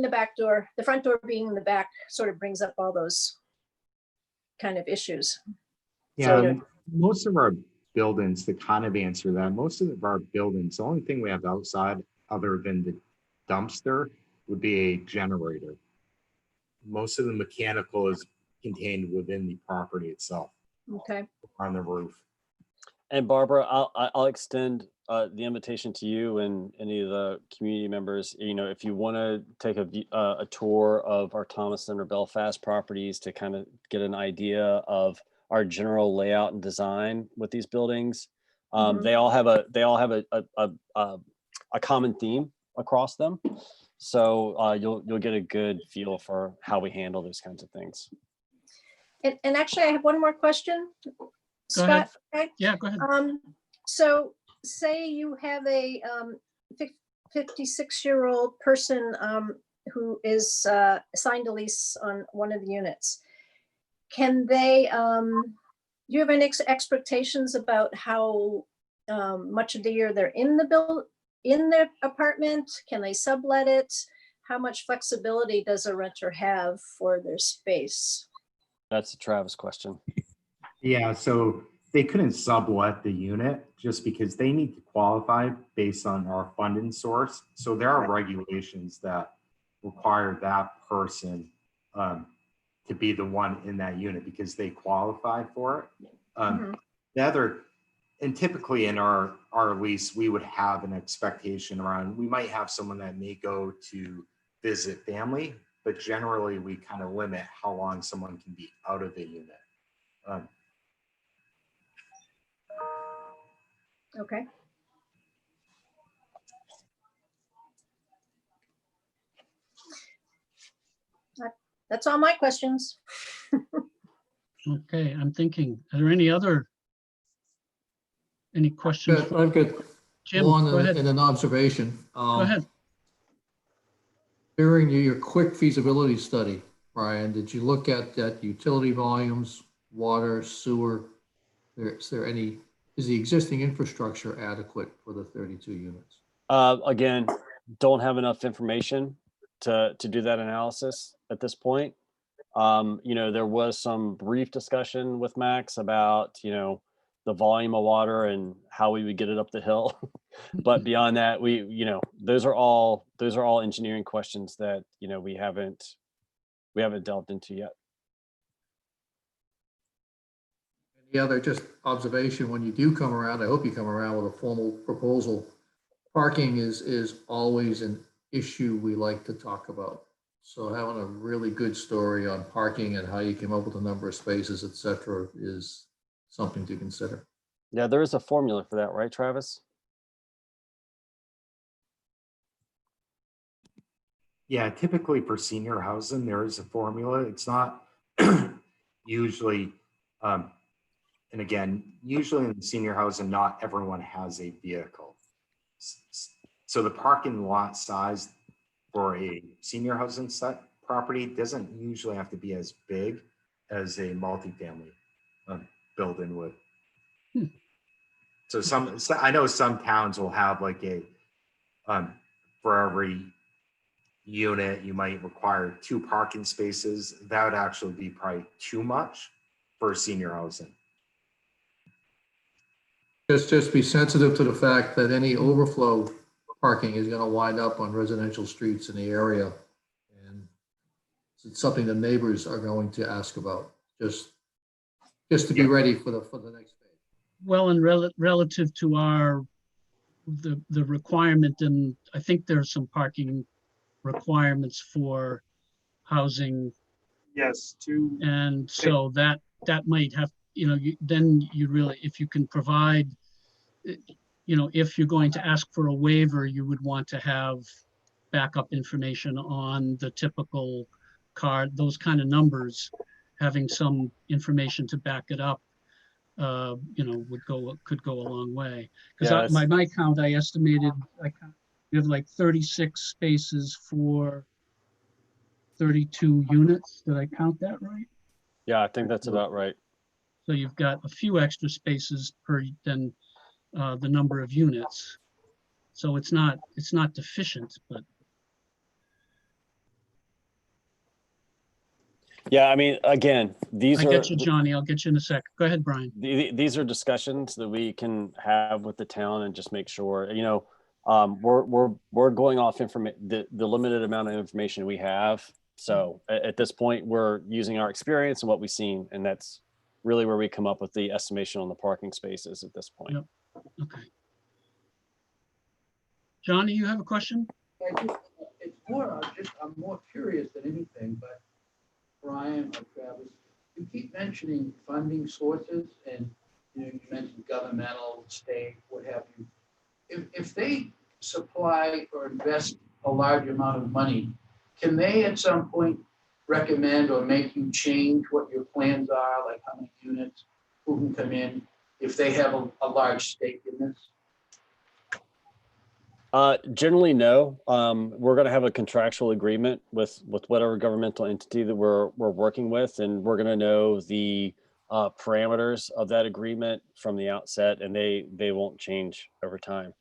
the back door, the front door being in the back sort of brings up all those kind of issues. Yeah, So, most of our buildings, to kind of answer that, most of our buildings, the only thing we have outside other than the dumpster would be a generator. Most of the mechanical is contained within the property itself. okay. On the roof. And Barbara, I'll extend the invitation to you and any of the community members. You know, if you want to take a tour of our Thomaston or Belfast properties to kind of get an idea of our general layout and design with these buildings, Mhm. they all have a common theme across them. So you'll get a good feel for how we handle those kinds of things. And actually, I have one more question. Go ahead. Scott, okay? Yeah, go ahead. So say you have a 56-year-old person who is signed a lease on one of the units. Can they, do you have any expectations about how much of the year they're in their apartment? Can they sublet it? How much flexibility does a renter have for their space? That's a Travis question. Yeah, so they couldn't sublet the unit just because they need to qualify based on our funding source. So there are regulations that require that person to be the one in that unit because they qualify for it. The other, and typically in our lease, we would have an expectation around, we might have someone that may go to visit family, but generally we kind of limit how long someone can be out of the unit. Okay. That's all my questions. Okay, I'm thinking, are there any questions? I've got Jim, one go ahead. and an observation. Go ahead. During your quick feasibility study, Brian, did you look at that utility volumes, water, sewer? Is the existing infrastructure adequate for the 32 units? Again, don't have enough information to do that analysis at this point. You know, there was some brief discussion with Max about, you know, the volume of water and how we would get it up the hill. But beyond that, you know, those are all engineering questions that, you know, we haven't delved into yet. The other just observation, when you do come around, I hope you come around with a formal proposal. Parking is always an issue we like to talk about. So having a really good story on parking and how you came up with the number of spaces, et cetera, is something to consider. Yeah, there is a formula for that, right, Travis? Yeah, typically for senior housing, there is a formula. It's not usually, and again, usually in senior housing, not everyone has a vehicle. So the parking lot size for a senior housing set property doesn't usually have to be as big as a multifamily building would. So I know some towns will have like a, for every unit, you might require 2 parking spaces. That would actually be probably too much for senior housing. Just be sensitive to the fact that any overflow parking is going to wind up on residential streets in the area. And it's something the neighbors are going to ask about, just to be ready for the next phase. Well, and relative to the requirement, and I think there's some parking requirements for housing. Yes, And so that might have, you know, then you really, if you can provide, you know, if you're going to ask for a waiver, you would want to have backup information on the typical card, those kind of numbers, having some information to back it up, you know, could go a long way. Because by my count, I estimated you have like 36 spaces for 32 units. Did I count that right? Yeah, I think that's about right. So you've got a few extra spaces per than the number of units. So it's not deficient, but. Yeah, I mean, again, I get you, Johnny. I'll get you in a sec. Go ahead, Brian. These are discussions that we can have with the town and just make sure, you know, we're going off the limited amount of information we have. So at this point, we're using our experience and what we've seen, and that's really where we come up with the estimation on the parking spaces at this point. Yep. Okay. Johnny, you have a question? It's more, I'm more curious than anything, but Brian or Travis, you keep mentioning funding sources and, you mentioned governmental, state, what have you. If they supply or invest a large amount of money, can they at some point recommend or make you change what your plans are, like how many units, who can come in, if they have a large stake in this? Generally, no. We're going to have a contractual agreement with whatever governmental entity that we're working with, and we're going to know the parameters of that agreement from the outset, and they won't change over time.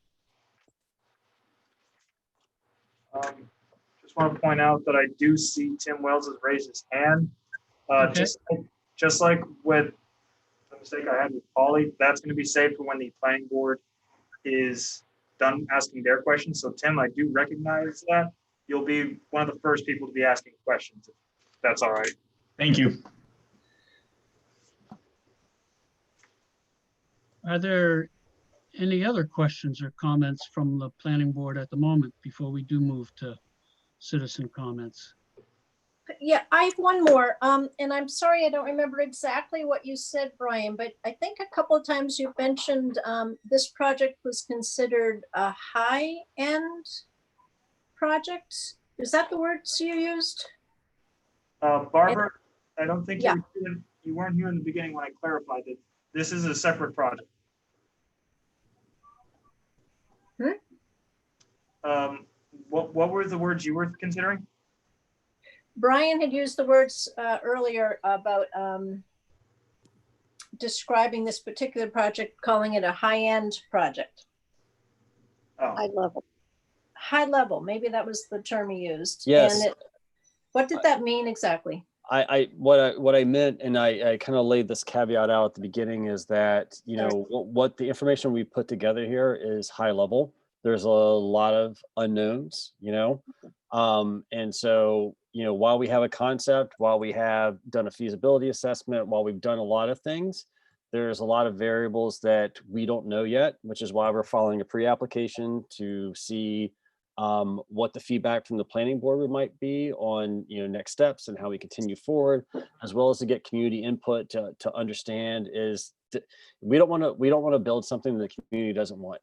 Just want to point out that I do see Tim Wells has raised his hand. Okay. Just like with the mistake I had with Polly, that's going to be saved for when the planning board is done asking their questions. So Tim, I do recognize that. You'll be one of the first people to be asking questions, if that's all right. Thank you. Are there any other questions or comments from the planning board at the moment before we do move to citizen comments? Yeah, I have one more. And I'm sorry, I don't remember exactly what you said, Brian, but I think a couple of times you mentioned this project was considered a high-end project. Is that the words you used? Barbara, I don't think Yeah. you weren't here in the beginning when I clarified that this is a separate project. What were the words you were considering? Brian had used the words earlier about describing this particular project, calling it a high-end project. Oh, High level. High level, maybe that was the term he used. Yes. And what did that mean exactly? What I meant, and I kind of laid this caveat out at the beginning, is that, you know, what the information we put together here is high level. There's a lot of unknowns, you know, and so, you know, while we have a concept, while we have done a feasibility assessment, while we've done a lot of things, there's a lot of variables that we don't know yet, which is why we're following a pre-application to see what the feedback from the planning board might be on, you know, next steps and how we continue forward, as well as to get community input to understand is that we don't want to build something that the community doesn't want.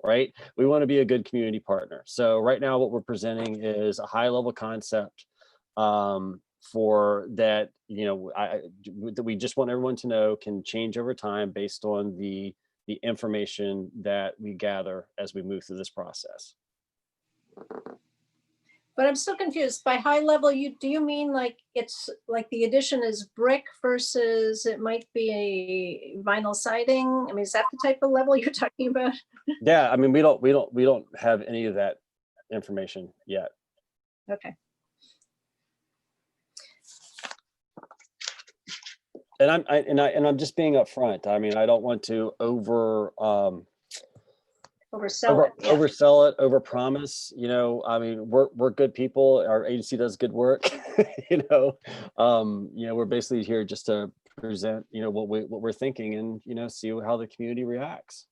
Right? We want to be a good community partner. So right now what we're presenting is a high level concept for that, you know, that we just want everyone to know can change over time based on the information that we gather as we move through this process. But I'm still confused. By high level, do you mean like it's like the addition is brick versus it might be a vinyl siding? I mean, is that the type of level you're talking about? Yeah, I mean, we don't have any of that information yet. Okay. And I'm just being upfront. I mean, I don't want to Oversell it. Yeah. oversell it, overpromise. You know, I mean, we're good people. Our agency does good work. You know, we're basically here just to present, you know, what we're thinking, and, you know, see how the community reacts.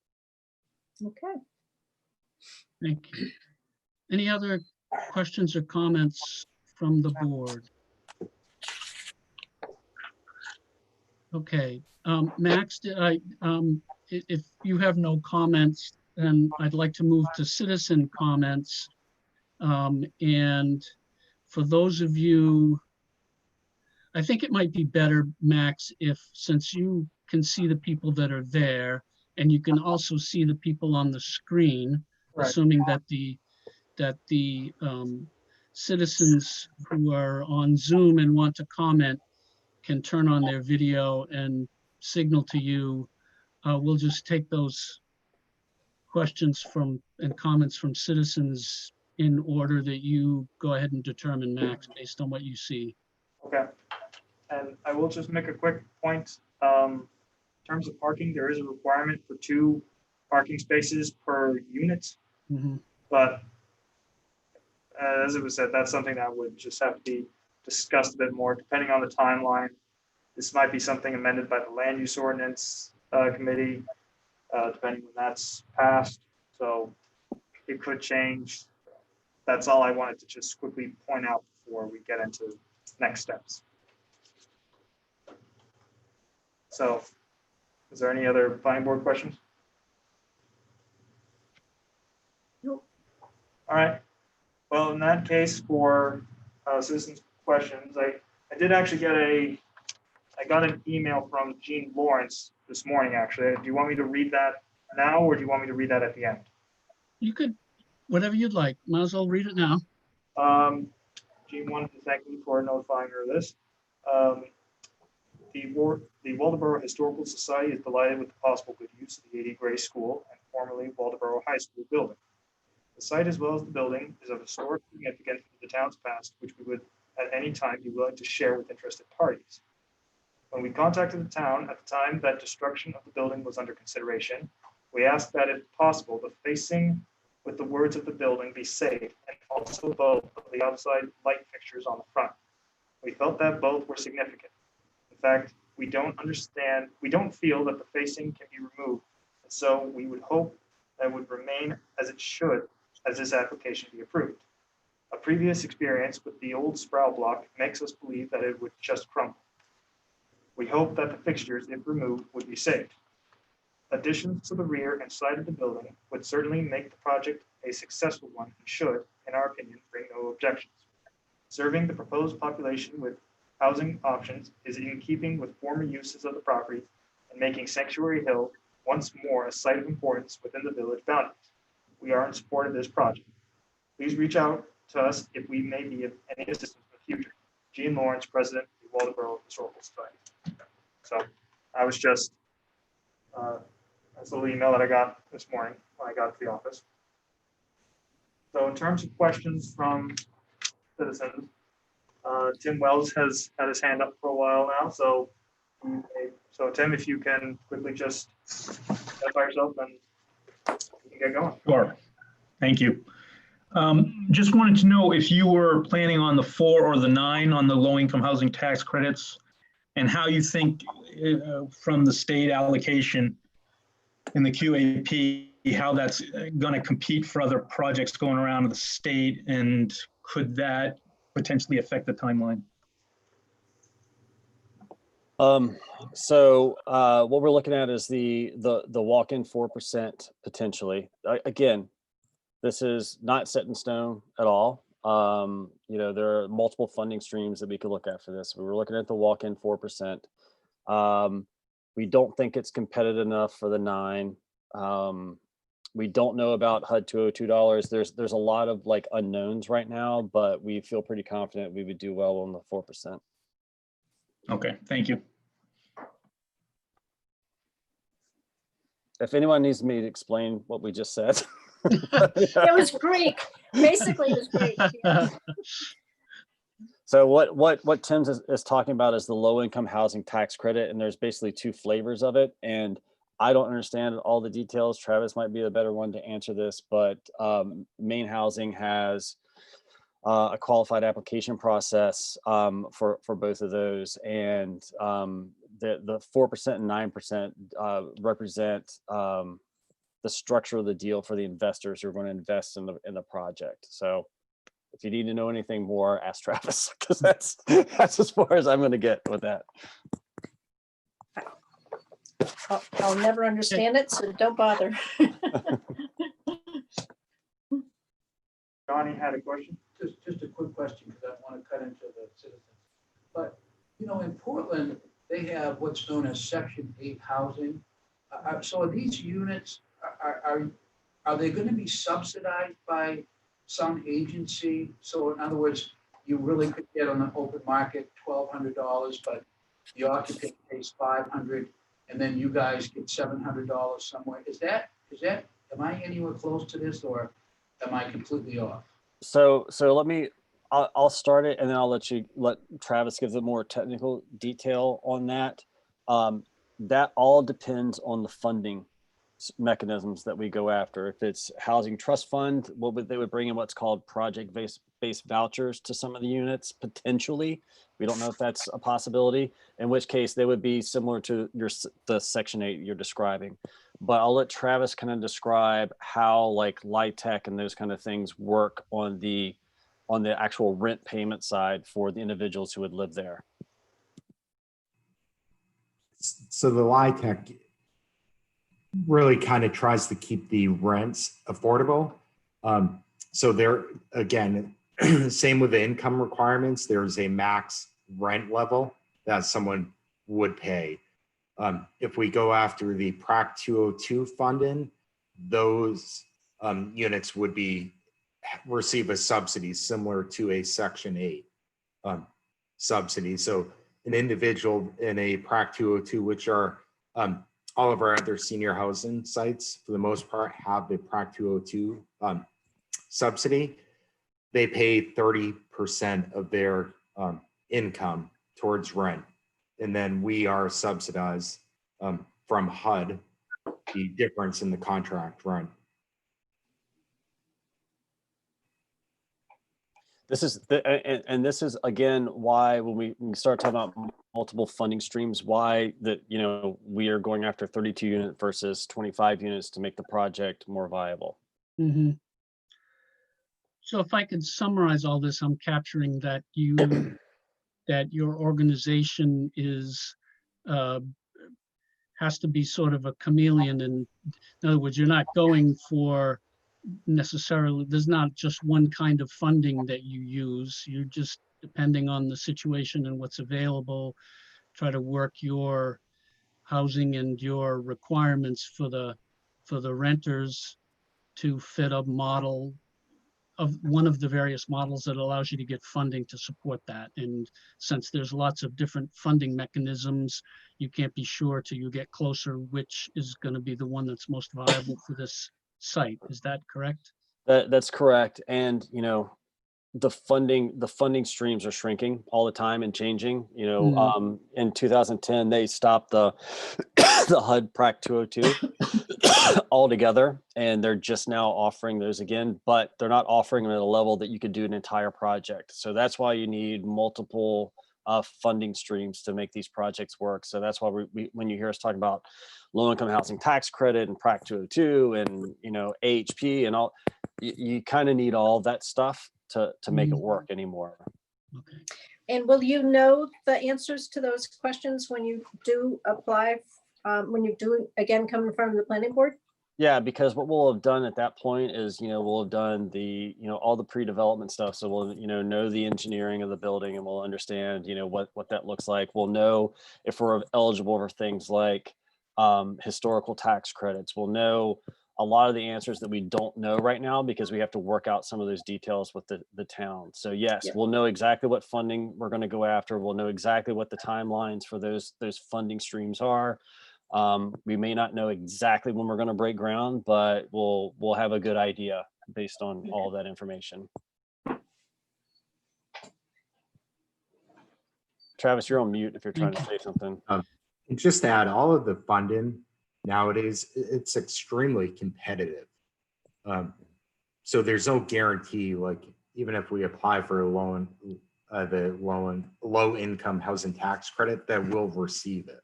Okay. Thank you. Any other questions or comments from the board? Okay, Max, if you have no comments, then I'd like to move to citizen comments. And for those of you, I think it might be better, Max, since you can see the people that are there, and you can also see the people on the screen, right. assuming that the citizens who are on Zoom and want to comment can turn on their video and signal to you. We'll just take those questions and comments from citizens in order that you go ahead and determine, Max, based on what you see. Okay. And I will just make a quick point. In terms of parking, there is a requirement for 2 parking spaces per unit. Mm-hmm. But as it was said, that's something that would just have to be discussed a bit more, depending on the timeline This might be something amended by the land use ordinance committee, depending when that's passed. So it could change. That's all I wanted to just quickly point out before we get into next steps. So is there any other planning board questions? Nope. All right. Well, in that case, for citizens' questions, I did actually get I got an email from Jean Lawrence this morning, actually. Do you want me to read that now, or do you want me to read that at the end? You could, whatever you'd like. Might as well read it now. Jean wanted to thank me for notifying her of this. The Waldoboro Historical Society is delighted with the possible good use of the 80 Gray School and formerly Waldoboro High School building. The site, as well as the building, is of historic significance to the town's past, which we would at any time be willing to share with interested parties. When we contacted the town at the time that destruction of the building was under consideration, we asked that if possible, the facing with the words of the building be saved, and also both of the outside light fixtures on the front. We felt that both were significant. In fact, we don't feel that the facing can be removed, and so we would hope that it would remain as it should as this application be approved. A previous experience with the old sproul block makes us believe that it would just crumble. We hope that the fixtures, if removed, would be saved. Additions to the rear and side of the building would certainly make the project a successful one and should, in our opinion, bring no objections. Serving the proposed population with housing options is in keeping with former uses of the property and making Sanctuary Hill once more a site of importance within the village boundaries. We are in support of this project. Please reach out to us if we may be of any assistance in the future. Jean Lawrence, President of the Waldoboro Historical Society. So I was just, that's a little email that I got this morning when I got to the office. So in terms of questions from citizens, Tim Wells has had his hand up for a while now. So Tim, if you can quickly just identify yourself and you can get going. Sure. Thank you. Just wanted to know if you were planning on the 4 or the 9 on the low-income housing tax credits, and how you think from the state allocation in the QAP, how that's going to compete for other projects going around the state, and could that potentially affect the timeline? So what we're looking at is the walk-in 4% potentially. Again, this is not set in stone at all. You know, there are multiple funding streams that we could look at for this. We were looking at the walk-in 4%. We don't think it's competitive enough for the 9. We don't know about HUD $202. There's a lot of like unknowns right now, but we feel pretty confident we would do well on the 4%. Okay, thank you. If anyone needs me to explain what we just said. It was Greek. Basically, it was Greek. Yeah. So what Tim is talking about is the low income housing tax credit, and there's basically 2 flavors of it. And I don't understand all the details. Travis might be the better one to answer this, but Maine Housing has a qualified application process for both of those, and the 4% and 9% represent the structure of the deal for the investors who are going to invest in the project. So if you need to know anything more, ask Travis, because that's as far as I'm going to get with that. I'll never understand it, so don't bother. Johnny had a question. Just a quick question, because I want to cut into the citizens. But, you know, in Portland, they have what's known as Section 8 housing. So are these units, are they going to be subsidized by some agency? So in other words, you really could get on the open market $1,200, but the occupant pays $500, and then you guys get $700 somewhere. Is that, am I anywhere close to this, or am I completely off? So I'll start it, and then I'll let Travis give the more technical detail on that. That all depends on the funding mechanisms that we go after. If it's housing trust fund, they would bring in what's called project-based tax-based vouchers to some of the units, potentially. We don't know if that's a possibility, in which case they would be similar to the Section 8 you're describing. But I'll let Travis kind of describe how like LIHTC and those kind of things work on the actual rent payment side for the individuals who would live there. So the LIHTC really kind of tries to keep the rents affordable. So there, again, same with the income requirements, there's a max rent level that someone would pay. If we go after the PRAC 202 funding, those units would receive a subsidy similar to a Section 8 subsidy. So an individual in a PRAC 202, which are all of our other senior housing sites, for the most part, have the PRAC 202 subsidy. They pay 30% of their income towards rent. And then we are subsidized from HUD, the difference in the contract rent. This is and this is again why when we start talking about multiple funding streams, why that we are going after 32 units versus 25 units to make the project more viable. Mhm. So if I could summarize all this, I'm capturing that that your organization is has to be sort of a chameleon. And in other words, you're not going for necessarily, there's not just one kind of funding that you use. You're just, depending on the situation and what's available, try to work your housing and your requirements for the renters to fit a model of one of the various models that allows you to get funding to support that. And since there's lots of different funding mechanisms, you can't be sure till you get closer which is going to be the one that's most viable for this site. Is that correct? That's correct. And the funding streams are shrinking all the time and changing. In 2010 they stopped the the HUD PRAC 202 altogether, and they're just now offering those again, but they're not offering them at a level that you could do an entire project. So that's why you need multiple funding streams to make these projects work. So that's why we when you hear us talking about low-income housing tax credit and PRAC 202 and AHP and all, you kind of need all that stuff to make it work anymore. Okay. And will you know the answers to those questions when you do apply, when you do again come in front of the planning board? Yeah, because what we'll have done at that point is, we'll have done the, all the pre-development stuff. So we'll, know the engineering of the building, and we'll understand, what that looks like. We'll know if we're eligible for things like historical tax credits. We'll know a lot of the answers that we don't know right now because we have to work out some of those details with the town. So yes, We'll know exactly what funding we're going to go after. We'll know exactly what the timelines for those funding streams are. We may not know exactly when we're going to break ground, but we'll have a good idea based on all that information. Travis, you're on mute if you're trying to say something. And just to add, all of the funding nowadays, it's extremely competitive. So there's no guarantee, like even if we apply for the low income housing tax credit, that we'll receive it.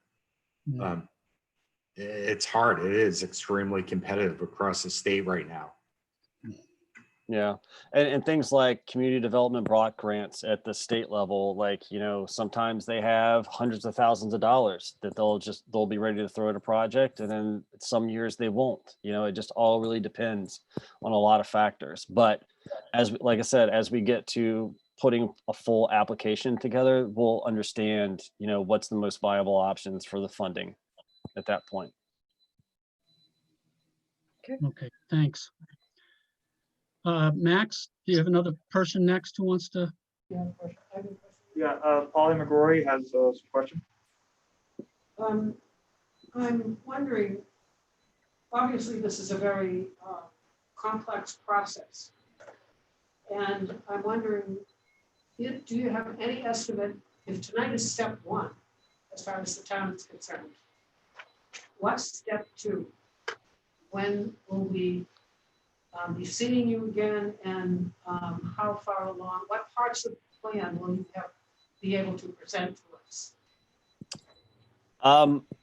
It's hard. It is extremely competitive across the state right now. Yeah. And things like community development block grants at the state level, like, sometimes they have hundreds of thousands of dollars that they'll be ready to throw at a project. And then some years they won't, it just all really depends on a lot of factors. But like I said, as we get to putting a full application together, we'll understand, what's the most viable options for the funding at that point. Okay, thanks. Max, do you have another person next who wants to? Yeah, Polly McGrory has a question. I'm wondering, obviously this is a very complex process. And I'm wondering, do you have any estimate, if tonight is step one, as far as the town is concerned, what's step two? When will we be seeing you again, and how far along, what parts of the plan will you be able to present to us?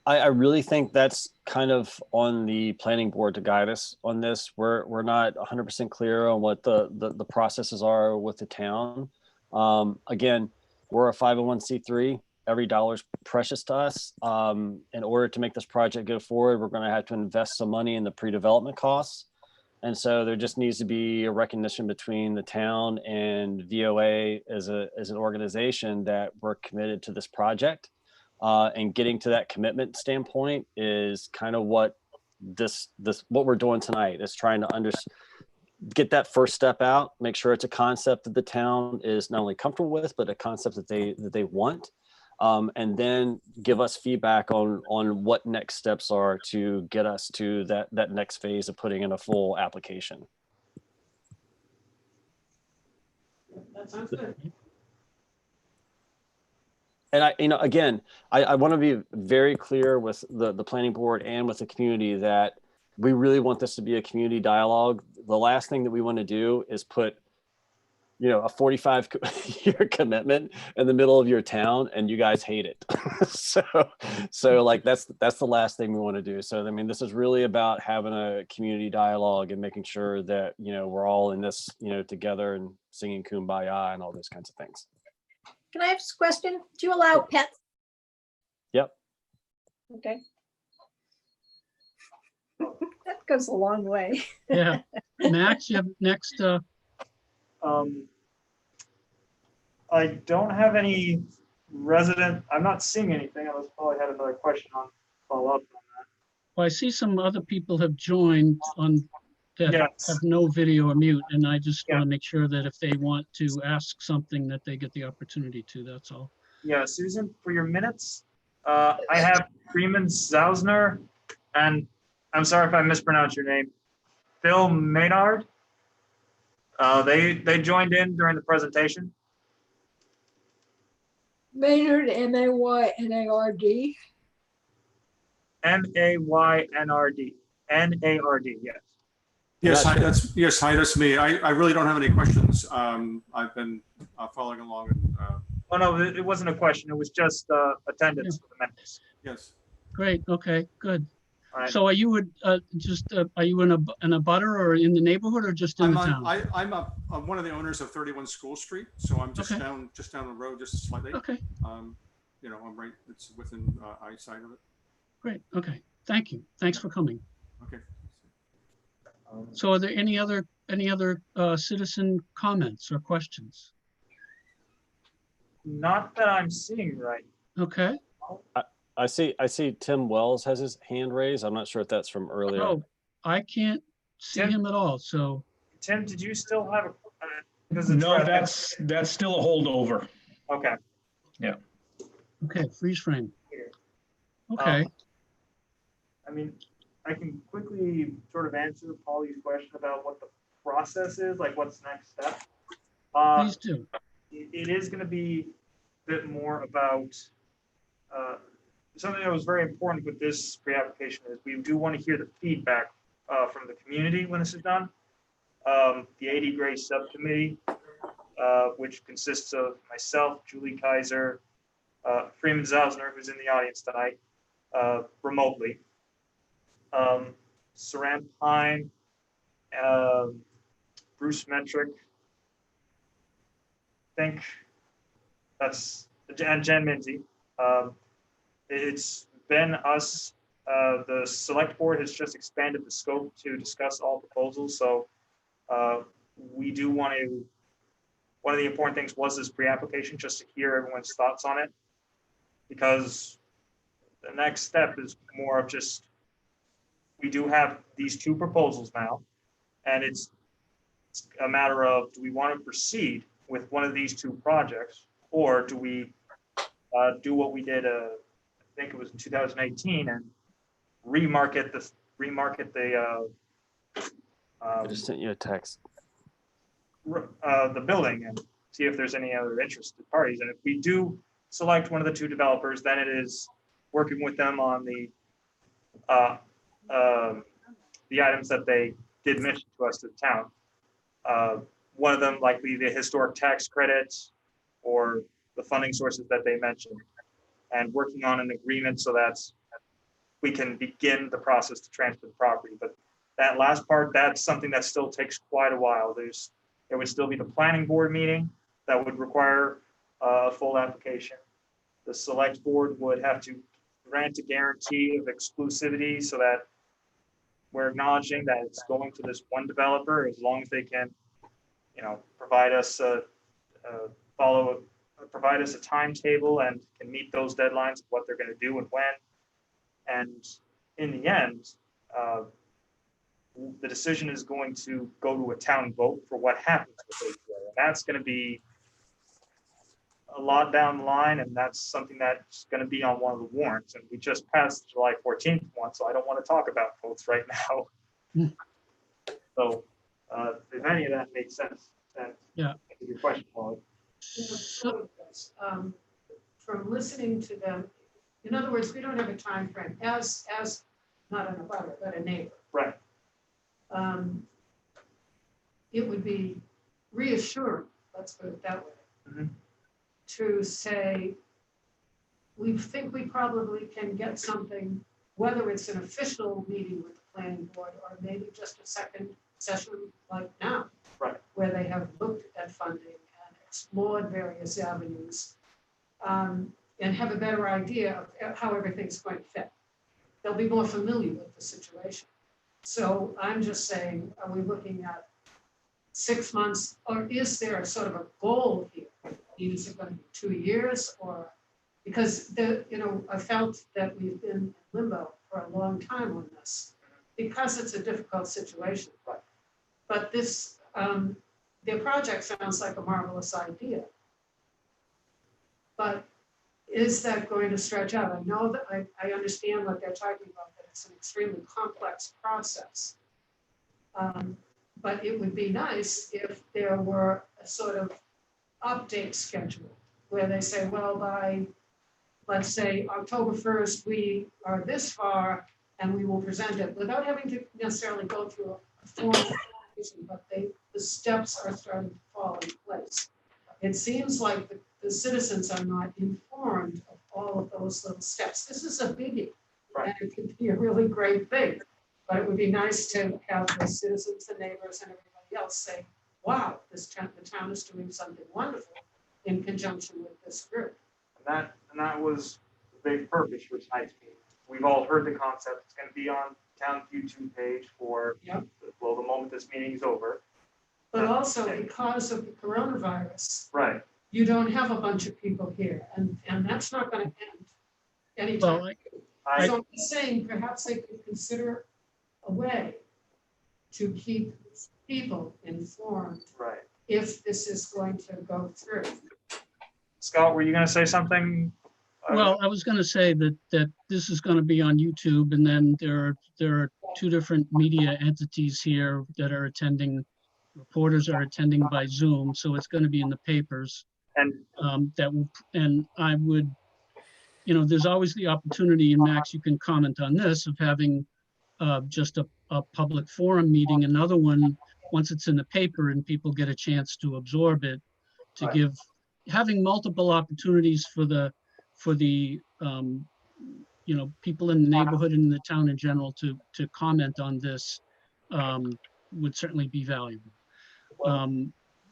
I really think that's kind of on the planning board to guide us on this. We're not 100% clear on what the processes are with the town. Again, we're a 501c3. Every dollar's precious to us. In order to make this project go forward, we're going to have to invest some money in the pre-development costs. And so there just needs to be a recognition between the town and VOA as an organization that we're committed to this project. And getting to that commitment standpoint is kind of what what we're doing tonight is trying to get that first step out, make sure it's a concept that the town is not only comfortable with, but a concept that they want. And then give us feedback on what next steps are to get us to that next phase of putting in a full application. That sounds good. And I want to be very clear with the planning board and with the community that we really want this to be a community dialogue. The last thing that we want to do is put, a 45-year commitment in the middle of your town and you guys hate it. so like that's the last thing we want to do. So I mean, this is really about having a community dialogue and making sure that we're all in this together and singing Kumbaya and all those kinds of things. Can I ask a question? Do you allow pets? Yep. Okay. That goes a long way. Yeah. Max, you have next. I don't have any I'm not seeing anything. I probably had another question on follow up on that. Well, I see some other people have joined that Yes. have no video or mute, and I just want to make sure that if they want to ask something that they get the opportunity to, that's all. Yeah, Susan, for your minutes, I have Freeman Zausner, and I'm sorry if I mispronounced your name, Phil Maynard. They joined in during the presentation. Maynard, M-A-Y-N-A-R-D. M-A-Y-N-R-D. N-A-R-D, yes. Yes, hi, that's me. I really don't have any questions. I've been following along. And, Oh, no, it wasn't a question. It was just attendance for the minutes. yes. Great. Okay, good. All right. So are you are you in a butter or in the neighborhood or just in the town? I'm one of the owners of 31 School Street, so I'm just Okay. down the road just slightly. Okay, I'm right. It's within eyesight of it. great. Okay, thank you. Thanks for coming. Okay. So are there any other citizen comments or questions? Not that I'm seeing right. Okay. I see Tim Wells has his hand raised. I'm not sure if that's from earlier. Oh, I can't see Tim? him at all. So Tim, did you still have No, that's still a holdover. Okay. okay, freeze frame. Okay. I mean, I can quickly sort of answer Paulie's question about what the process is, like what's the next step. Please do. It is going to be a bit more about something that was very important with this pre-application is we do want to hear the feedback from the community when this is done. The 80 Gray Subcommittee, which consists of myself, Julie Kaiser, Freeman Zausner, who's in the audience tonight, remotely, Saran Pine, Bruce Metrick, I think that's, and Jen Minzy. It's been us, the select board has just expanded the scope to discuss all proposals. So we do want to, one of the important things was this pre-application, just to hear everyone's thoughts on it. Because the next step is more of just, we do have these two proposals now, and it's a matter of, do we want to proceed with one of these two projects, or do we do what we did, I think it was in 2018, and remarket the I just sent you a text. the building and see if there's any other interested parties. And if we do select one of the two developers, then it is working with them on the items that they did mention to us, to the town. One of them likely the historic tax credits or the funding sources that they mentioned, and working on an agreement so that we can begin the process to transfer the property. But that last part, that's something that still takes quite a while. There would still be the planning board meeting that would require a full application. The select board would have to grant a guarantee of exclusivity so that we're acknowledging that it's going to this one developer, as long as they can, provide us provide us a timetable and can meet those deadlines of what they're going to do and when. And in the end, the decision is going to go to a town vote for what happens with APA. And that's going to be a lot down the line, and that's something that's going to be on one of the warrants. And we just passed the July 14th one, so I don't want to talk about votes right now. So if any of that makes sense, then Yeah. your question, Molly. From listening to them, in other words, we don't have a time frame as not an abutter, but a neighbor. Right. It would be reassuring, let's put it that way, Mhm. to say, we think we probably can get something, whether it's an official meeting with the planning board or maybe just a second session like now, Right. where they have looked at funding and explored various avenues, and have a better idea of how everything's going to fit. They'll be more familiar with the situation. So I'm just saying, are we looking at 6 months, or is there a sort of a goal here? Is it going to be 2 years, or because I felt that we've been in limbo for a long time on this because it's a difficult situation. But this, their project sounds like a marvelous idea. But is that going to stretch out? I know that I understand what they're talking about, that it's an extremely complex process. But it would be nice if there were a sort of update schedule where they say, well, by, let's say, October 1st, we are this far and we will present it without having to necessarily go through a formal application, but the steps are starting to fall in place. It seems like the citizens are not informed of all of those little steps. This is a biggie, Right. and it could be a really great thing. But it would be nice to have the citizens, the neighbors, and everybody else say, wow, the town is doing something wonderful in conjunction with this group. And that was the big purpose for tonight's meeting. We've all heard the concept. It's going to be on town YouTube page for, well, the moment this meeting is over. But also because of the coronavirus, Right. you don't have a bunch of people here, and that's not going to end anytime. Well, So I'm just saying, perhaps they could consider a way to keep people informed Right. if this is going to go through. Scott, were you going to say something? Well, I was going to say that this is going to be on YouTube, and then there are two different media entities here that are attending. Reporters are attending by Zoom, so it's going to be in the papers. And And I would, there's always the opportunity, and Max, you can comment on this, of having just a public forum meeting, another one once it's in the paper and people get a chance to absorb it, to Right. having multiple opportunities for the people in the neighborhood and in the town in general to comment on this would certainly be valuable.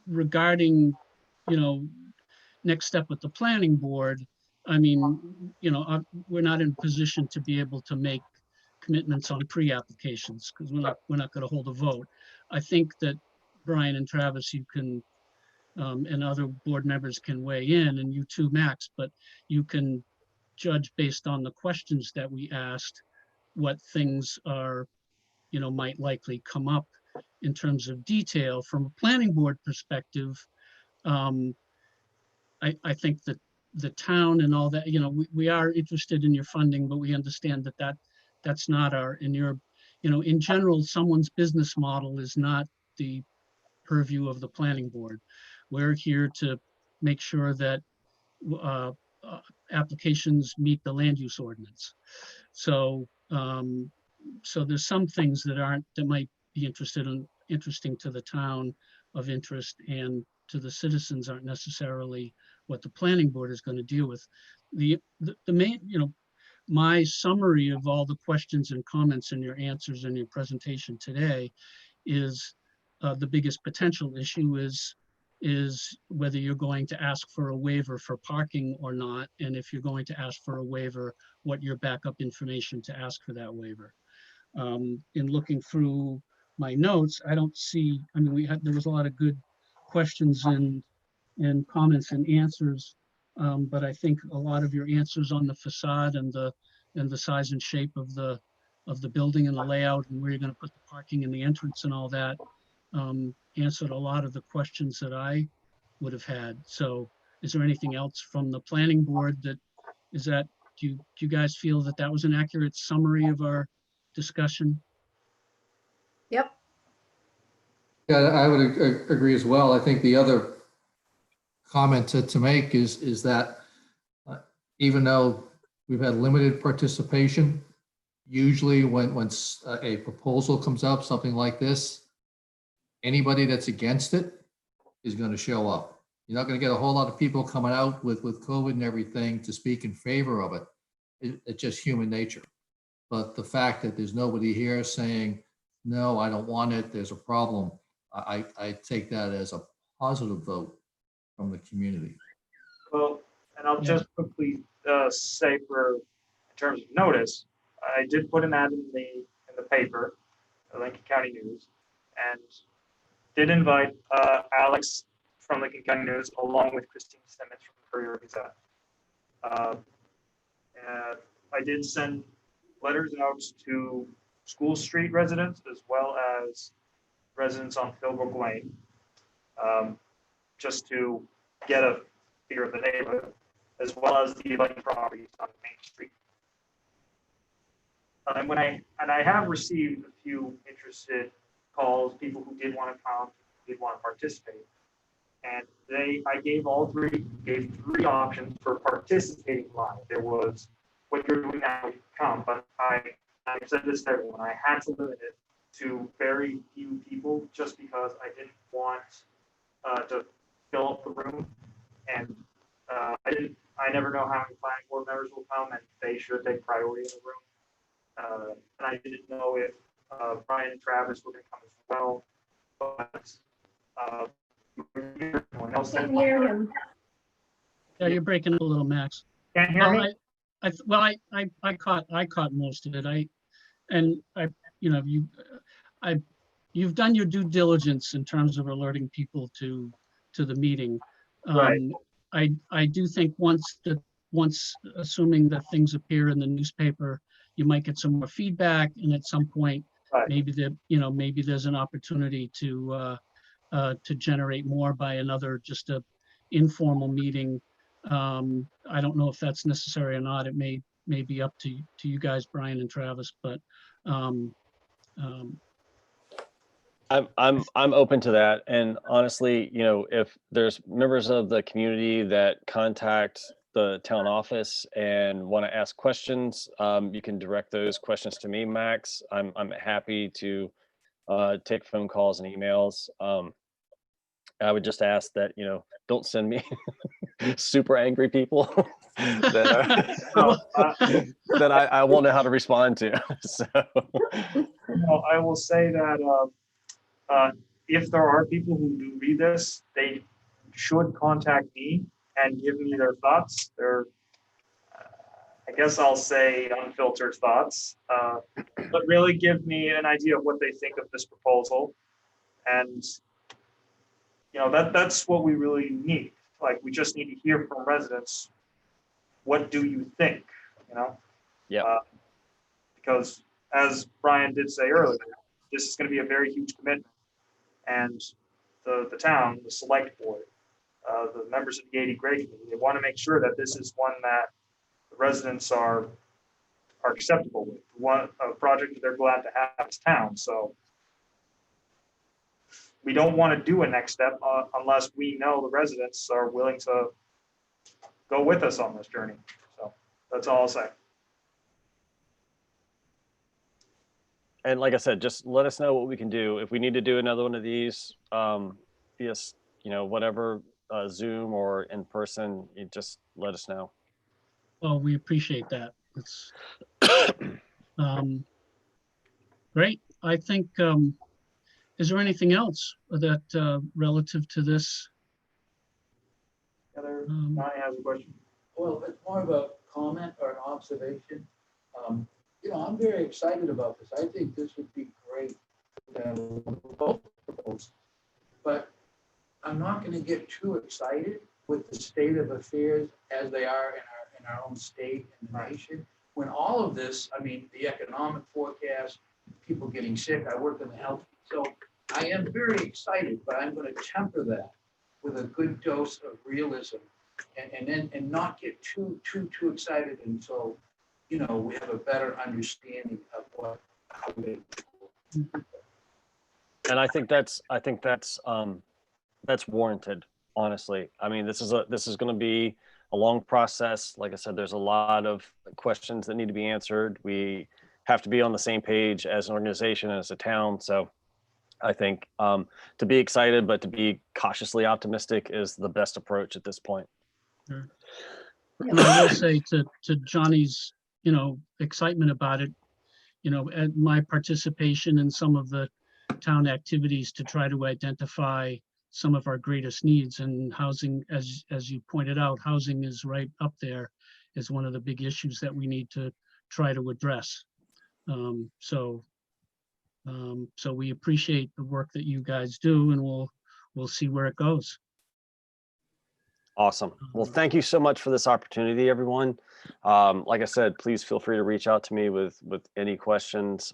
Regarding, next step with the planning board, I mean, we're not in a position to be able to make commitments on pre-applications because we're not going to hold a vote. I think that Brian and Travis, you can, and other board members can weigh in, and you too, Max, but you can judge based on the questions that we asked, what things are, might likely come up in terms of detail. From a planning board perspective, I think that the town and all that, we are interested in your funding, but we understand that that's not in general, someone's business model is not the purview of the planning board. We're here to make sure that applications meet the land use ordinance. So there's some things that might be interesting to the town of interest and to the citizens aren't necessarily what the planning board is going to deal with. The main, my summary of all the questions and comments and your answers in your presentation today is the biggest potential issue is whether you're going to ask for a waiver for parking or not, and if you're going to ask for a waiver, what your backup information to ask for that waiver. In looking through my notes, I don't see, I mean, there was a lot of good questions and comments and answers, but I think a lot of your answers on the facade and the size and shape of the building and the layout and where you're going to put the parking and the entrance and all that answered a lot of the questions that I would have had. So is there anything else from the planning board do you guys feel that that was an accurate summary of our discussion? Yep. Yeah, I would agree as well. I think the other comment to make is that even though we've had limited participation, usually when a proposal comes up, something like this, anybody that's against it is going to show up. You're not going to get a whole lot of people coming out with COVID and everything to speak in favor of it. It's just human nature. But the fact that there's nobody here saying, no, I don't want it, there's a problem, I take that as a positive vote from the community. Well, and I'll just quickly say in terms of notice, I did put an ad in the paper, the Lincoln County News, and did invite Alex from Lincoln County News along with Christine Simmons from the Courier Gazette. I did send letters out to School Street residents as well as residents on Philbrook Lane, just to get a figure of the neighborhood, as well as the abutting properties on Main Street. And I have received a few interested calls, people who did want to come, did want to participate, and I gave three options for participating live. There was what you're doing now, you come, but I said this to everyone, I had to limit it to very few people just because I didn't want to fill up the room, and I never know how many planning board members will come, and they should take priority in the room. And I didn't know if Brian and Travis were going to come as well, but everyone else. Can't hear him. Yeah, you're breaking up a little, Max. Can't hear me? I caught most of it. You've done your due diligence in terms of alerting people to the meeting. Right. I do think once assuming that things appear in the newspaper, you might get some more feedback, and at some point, Right. maybe there's an opportunity to generate more by just a informal meeting. I don't know if that's necessary or not. It may be up to you guys, Brian and Travis, but I'm open to that. And honestly, if there's members of the community that contact the town office and want to ask questions, you can direct those questions to me, Max. I'm happy to take phone calls and emails. I would just ask that, don't send me super angry people that I won't know how to respond to. So I will say that if there are people who do read this, they should contact me and give me their thoughts. I guess I'll say unfiltered thoughts, but really give me an idea of what they think of this proposal. And that's what we really need. Like, we just need to hear from residents. What do you think? Yeah. Because as Brian did say earlier, this is going to be a very huge commitment, and the town, the select board, the members of the 80 grade committee, they want to make sure that this is one that the residents are acceptable with. A project that they're glad to have as town. So we don't want to do a next step unless we know the residents are willing to go with us on this journey. So that's all I'll say. And like I said, just let us know what we can do. If we need to do another one of these, yes, whatever, Zoom or in person, you just let us know. Well, we appreciate that. It's great. I think, is there anything else that relative to this? Heather, Donnie has a question. Well, it's more of a comment or an observation. I'm very excited about this. I think this would be great. Both proposals. But I'm not going to get too excited with the state of affairs as they are in our own state and the nation. When all of this, I mean, the economic forecast, people getting sick, I work in the health. So I am very excited, but I'm going to temper that with a good dose of realism and not get too excited until, we have a better understanding of how we. And I think that's warranted, honestly. I mean, this is going to be a long process. Like I said, there's a lot of questions that need to be answered. We have to be on the same page as an organization, as a town. So I think to be excited, but to be cautiously optimistic is the best approach at this point. Sure. And I will say to Johnny's, excitement about it, at my participation in some of the town activities to try to identify some of our greatest needs, and housing, as you pointed out, housing is right up there as one of the big issues that we need to try to address. So we appreciate the work that you guys do, and we'll see where it goes. Awesome. Well, thank you so much for this opportunity, everyone. Like I said, please feel free to reach out to me with any questions.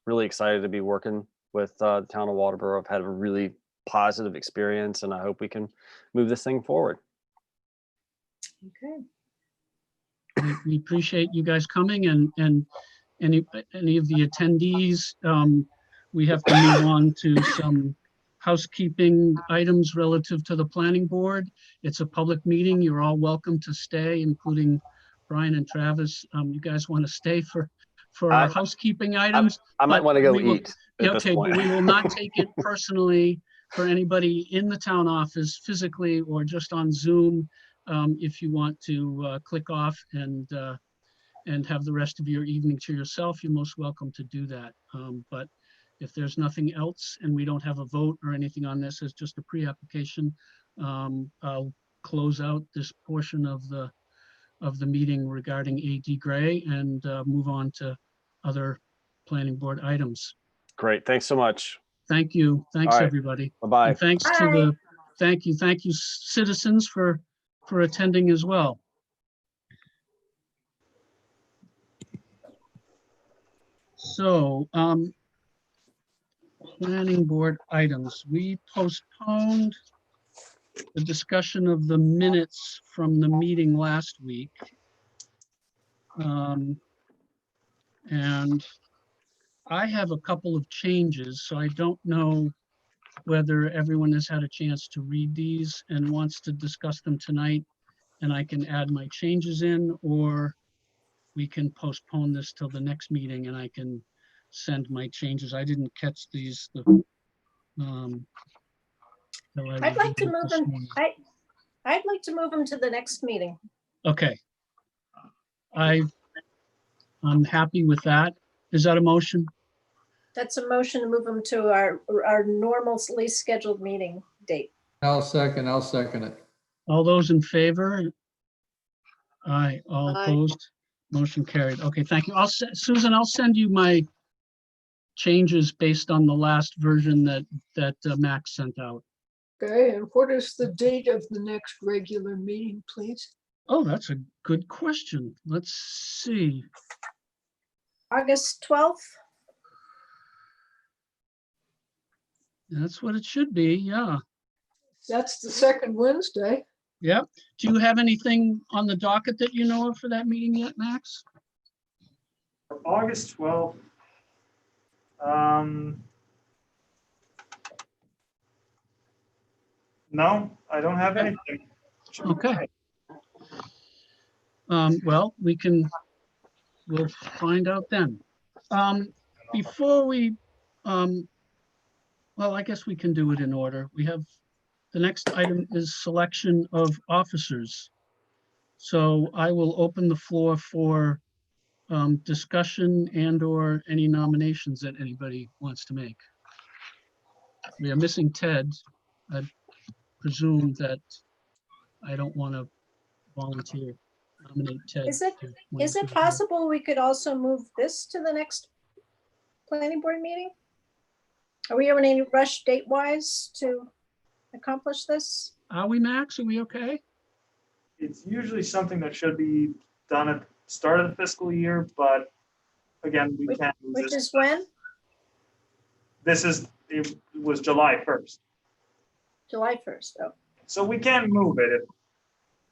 Really excited to be working with the town of Waldoboro. I've had a really positive experience, and I hope we can move this thing forward. Okay. We appreciate you guys coming, and any of the attendees. We have to move on to some housekeeping items relative to the planning board. It's a public meeting. You're all welcome to stay, including Brian and Travis. You guys want to stay for our housekeeping items? I might want to go eat. Okay, but we will not take it personally for anybody in the town office physically or just on Zoom. If you want to click off and have the rest of your evening to yourself, you're most welcome to do that. But if there's nothing else and we don't have a vote or anything on this, as just a pre-application, I'll close out this portion of the meeting regarding AD Gray and move on to other planning board items. Great. Thanks so much. Thank you. Thanks, All right. everybody. Bye-bye. And thanks to thank you citizens for attending as well. So, planning board items. We postponed the discussion of the minutes from the meeting last week. And I have a couple of changes, so I don't know whether everyone has had a chance to read these and wants to discuss them tonight, and I can add my changes in, or we can postpone this till the next meeting and I can send my changes. I didn't catch these. I'd like to move them. I'd like to move them to the next meeting. Okay. I'm happy with that. Is that a motion? That's a motion to move them to our normally scheduled meeting date. I'll second it. All those in favor? Aye. All Aye. opposed? Motion carried. Okay, thank you. Susan, I'll send you my changes based on the last version that Max sent out. Okay, and what is the date of the next regular meeting, please? Oh, that's a good question. Let's see. August 12th? That's what it should be, yeah. That's the second Wednesday. Yep. Do you have anything on the docket that you know of for that meeting yet, Max? For August 12th, no, I don't have anything. Okay. Well, we'll find out then. before we, well, I guess we can do it in order. We have, the next item is selection of officers. So I will open the floor for discussion and/or any nominations that anybody wants to make. We are missing Ted. I presume that I don't want to volunteer, nominate Ted. Is it- to Is it possible we could also move this to the next planning board meeting? Are we in any rush date-wise to accomplish this? Are we, Max? Are we okay? It's usually something that should be done at the start of the fiscal year, but again, we can't. move Which this. is when? It was July 1st. July 1st. Oh, So we can move it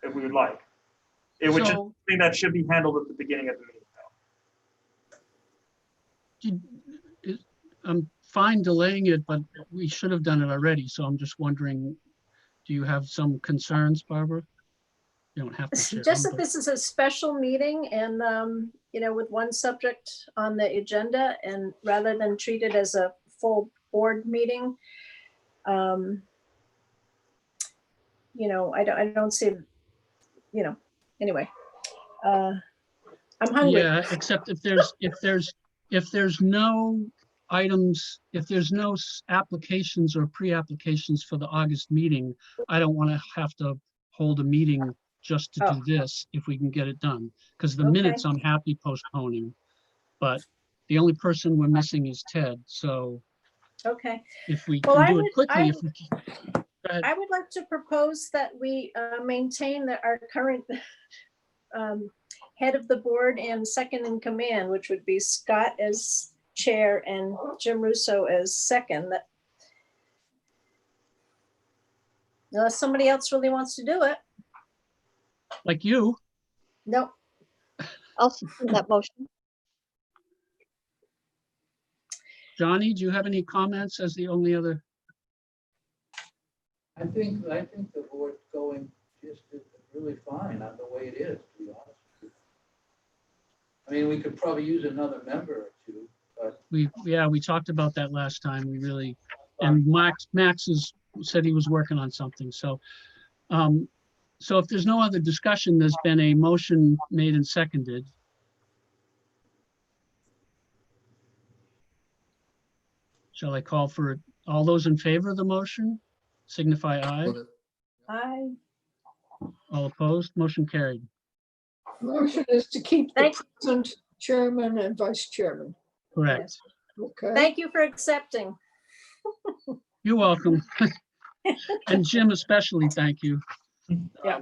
if we would like. It would just So- something that should be handled at the beginning of the meeting. I'm fine delaying it, but we should have done it already. So I'm just wondering, do you have some concerns, Barbara? You don't have to share just them, that but- this is a special meeting and, with one subject on the agenda, and rather than treat it as a full board meeting, I don't see, anyway. I'm hungry. Yeah, except if there's no items, if there's no applications or pre-applications for the August meeting, I don't want to have to hold a meeting just to do this if we can get it done. Because the Okay. minutes I'm happy postponing, but the only person we're missing is Ted. So Okay. if we Well, can I do would- it quickly, I- if we can. Go ahead. I would like to propose that we maintain our current head of the board and second in command, which would be Scott as chair and Jim Russo as second. Unless somebody else really wants to do it. Like you, Nope. I'll second that motion. Johnny, do you have any comments as the only other? I think the board's going just really fine on the way it is, to be honest with you. I mean, we could probably use another member or two, but We talked about that last time. We really, and Max said he was working on something. So, so if there's no other discussion, there's been a motion made and seconded. Shall I call for it? All those in favor of the motion signify aye. All opposed, motion carried. Motion is to keep the Thank- present chairman and vice chairman. Correct. Okay. Thank you for accepting. You're welcome. And Jim especially, thank you. Yeah.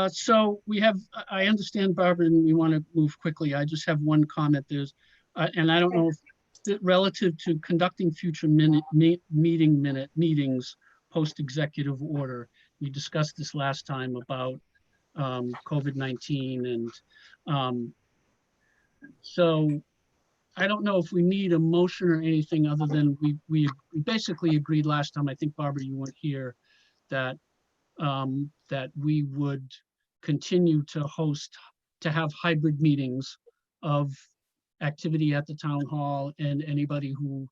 So we have, I understand, Barbara, and we want to move quickly. I just have one comment. There's, and I don't know if relative to conducting future meetings post-executive order. We discussed this last time about COVID-19 and so I don't know if we need a motion or anything other than we basically agreed last time, I think Barbara, you weren't here, that that we would continue to have hybrid meetings of activity at the town hall and anybody who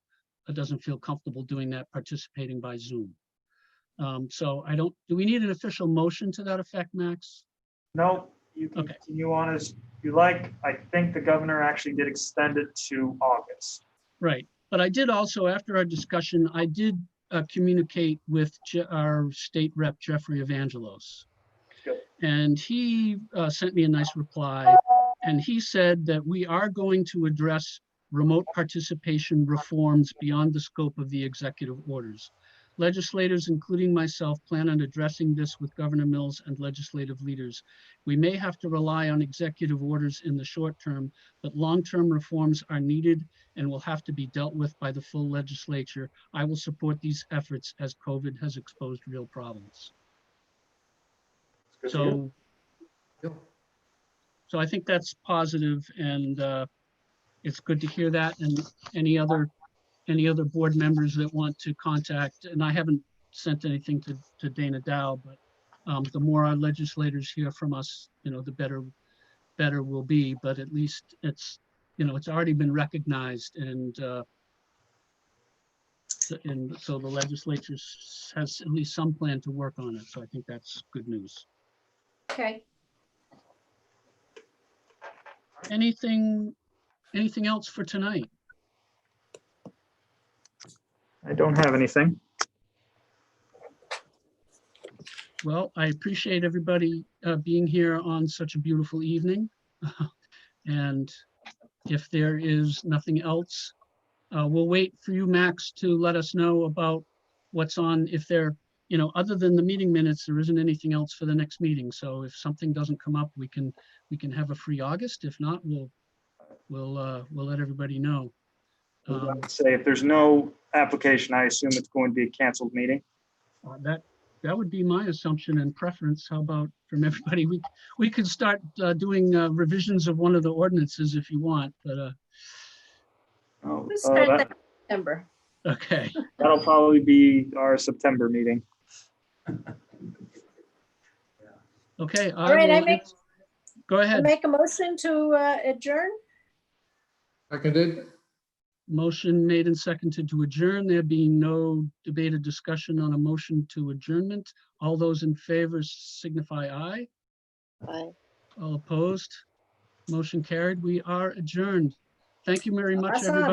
doesn't feel comfortable doing that, participating by Zoom. So do we need an official motion to that effect, Max? No, you can continue on as you like. I think the governor actually did extend it to August. Right, but I did also, after our discussion, I did communicate with our state rep, Jeffrey Evangelos. Good. And he sent me a nice reply. And he said that we are going to address remote participation reforms beyond the scope of the executive orders. Legislators, including myself, plan on addressing this with Governor Mills and legislative leaders. We may have to rely on executive orders in the short term, but long-term reforms are needed and will have to be dealt with by the full legislature. I will support these efforts as COVID has exposed real problems. It's good to hear. So I think that's positive, and it's good to hear that. And any other board members that want to contact, and I haven't sent anything to Dana Dow, but the more our legislators hear from us, the better we'll be. But at least it's it's already been recognized, and so the legislature has at least some plan to work on it. So I think that's good news. Okay. Anything else for tonight? I don't have anything. Well, I appreciate everybody being here on such a beautiful evening. And if there is nothing else, we'll wait for you, Max, to let us know about what's on. If there, other than the meeting minutes, there isn't anything else for the next meeting. So if something doesn't come up, we can have a free August. If not, we'll let everybody know. I was about to say, if there's no application, I assume it's going to be a canceled meeting. That would be my assumption and preference. How about from everybody? We could start doing revisions of one of the ordinances if you want, but We'll start that in September. okay. That'll probably be our September meeting. Okay. All right, Go I ahead. make a motion to adjourn. Seconded. Motion made and seconded to adjourn. There being no debate or discussion on a motion to adjournment. All those in favor signify aye. Aye. All opposed? Motion carried. We are adjourned. Thank you very much, Awesome. everybody.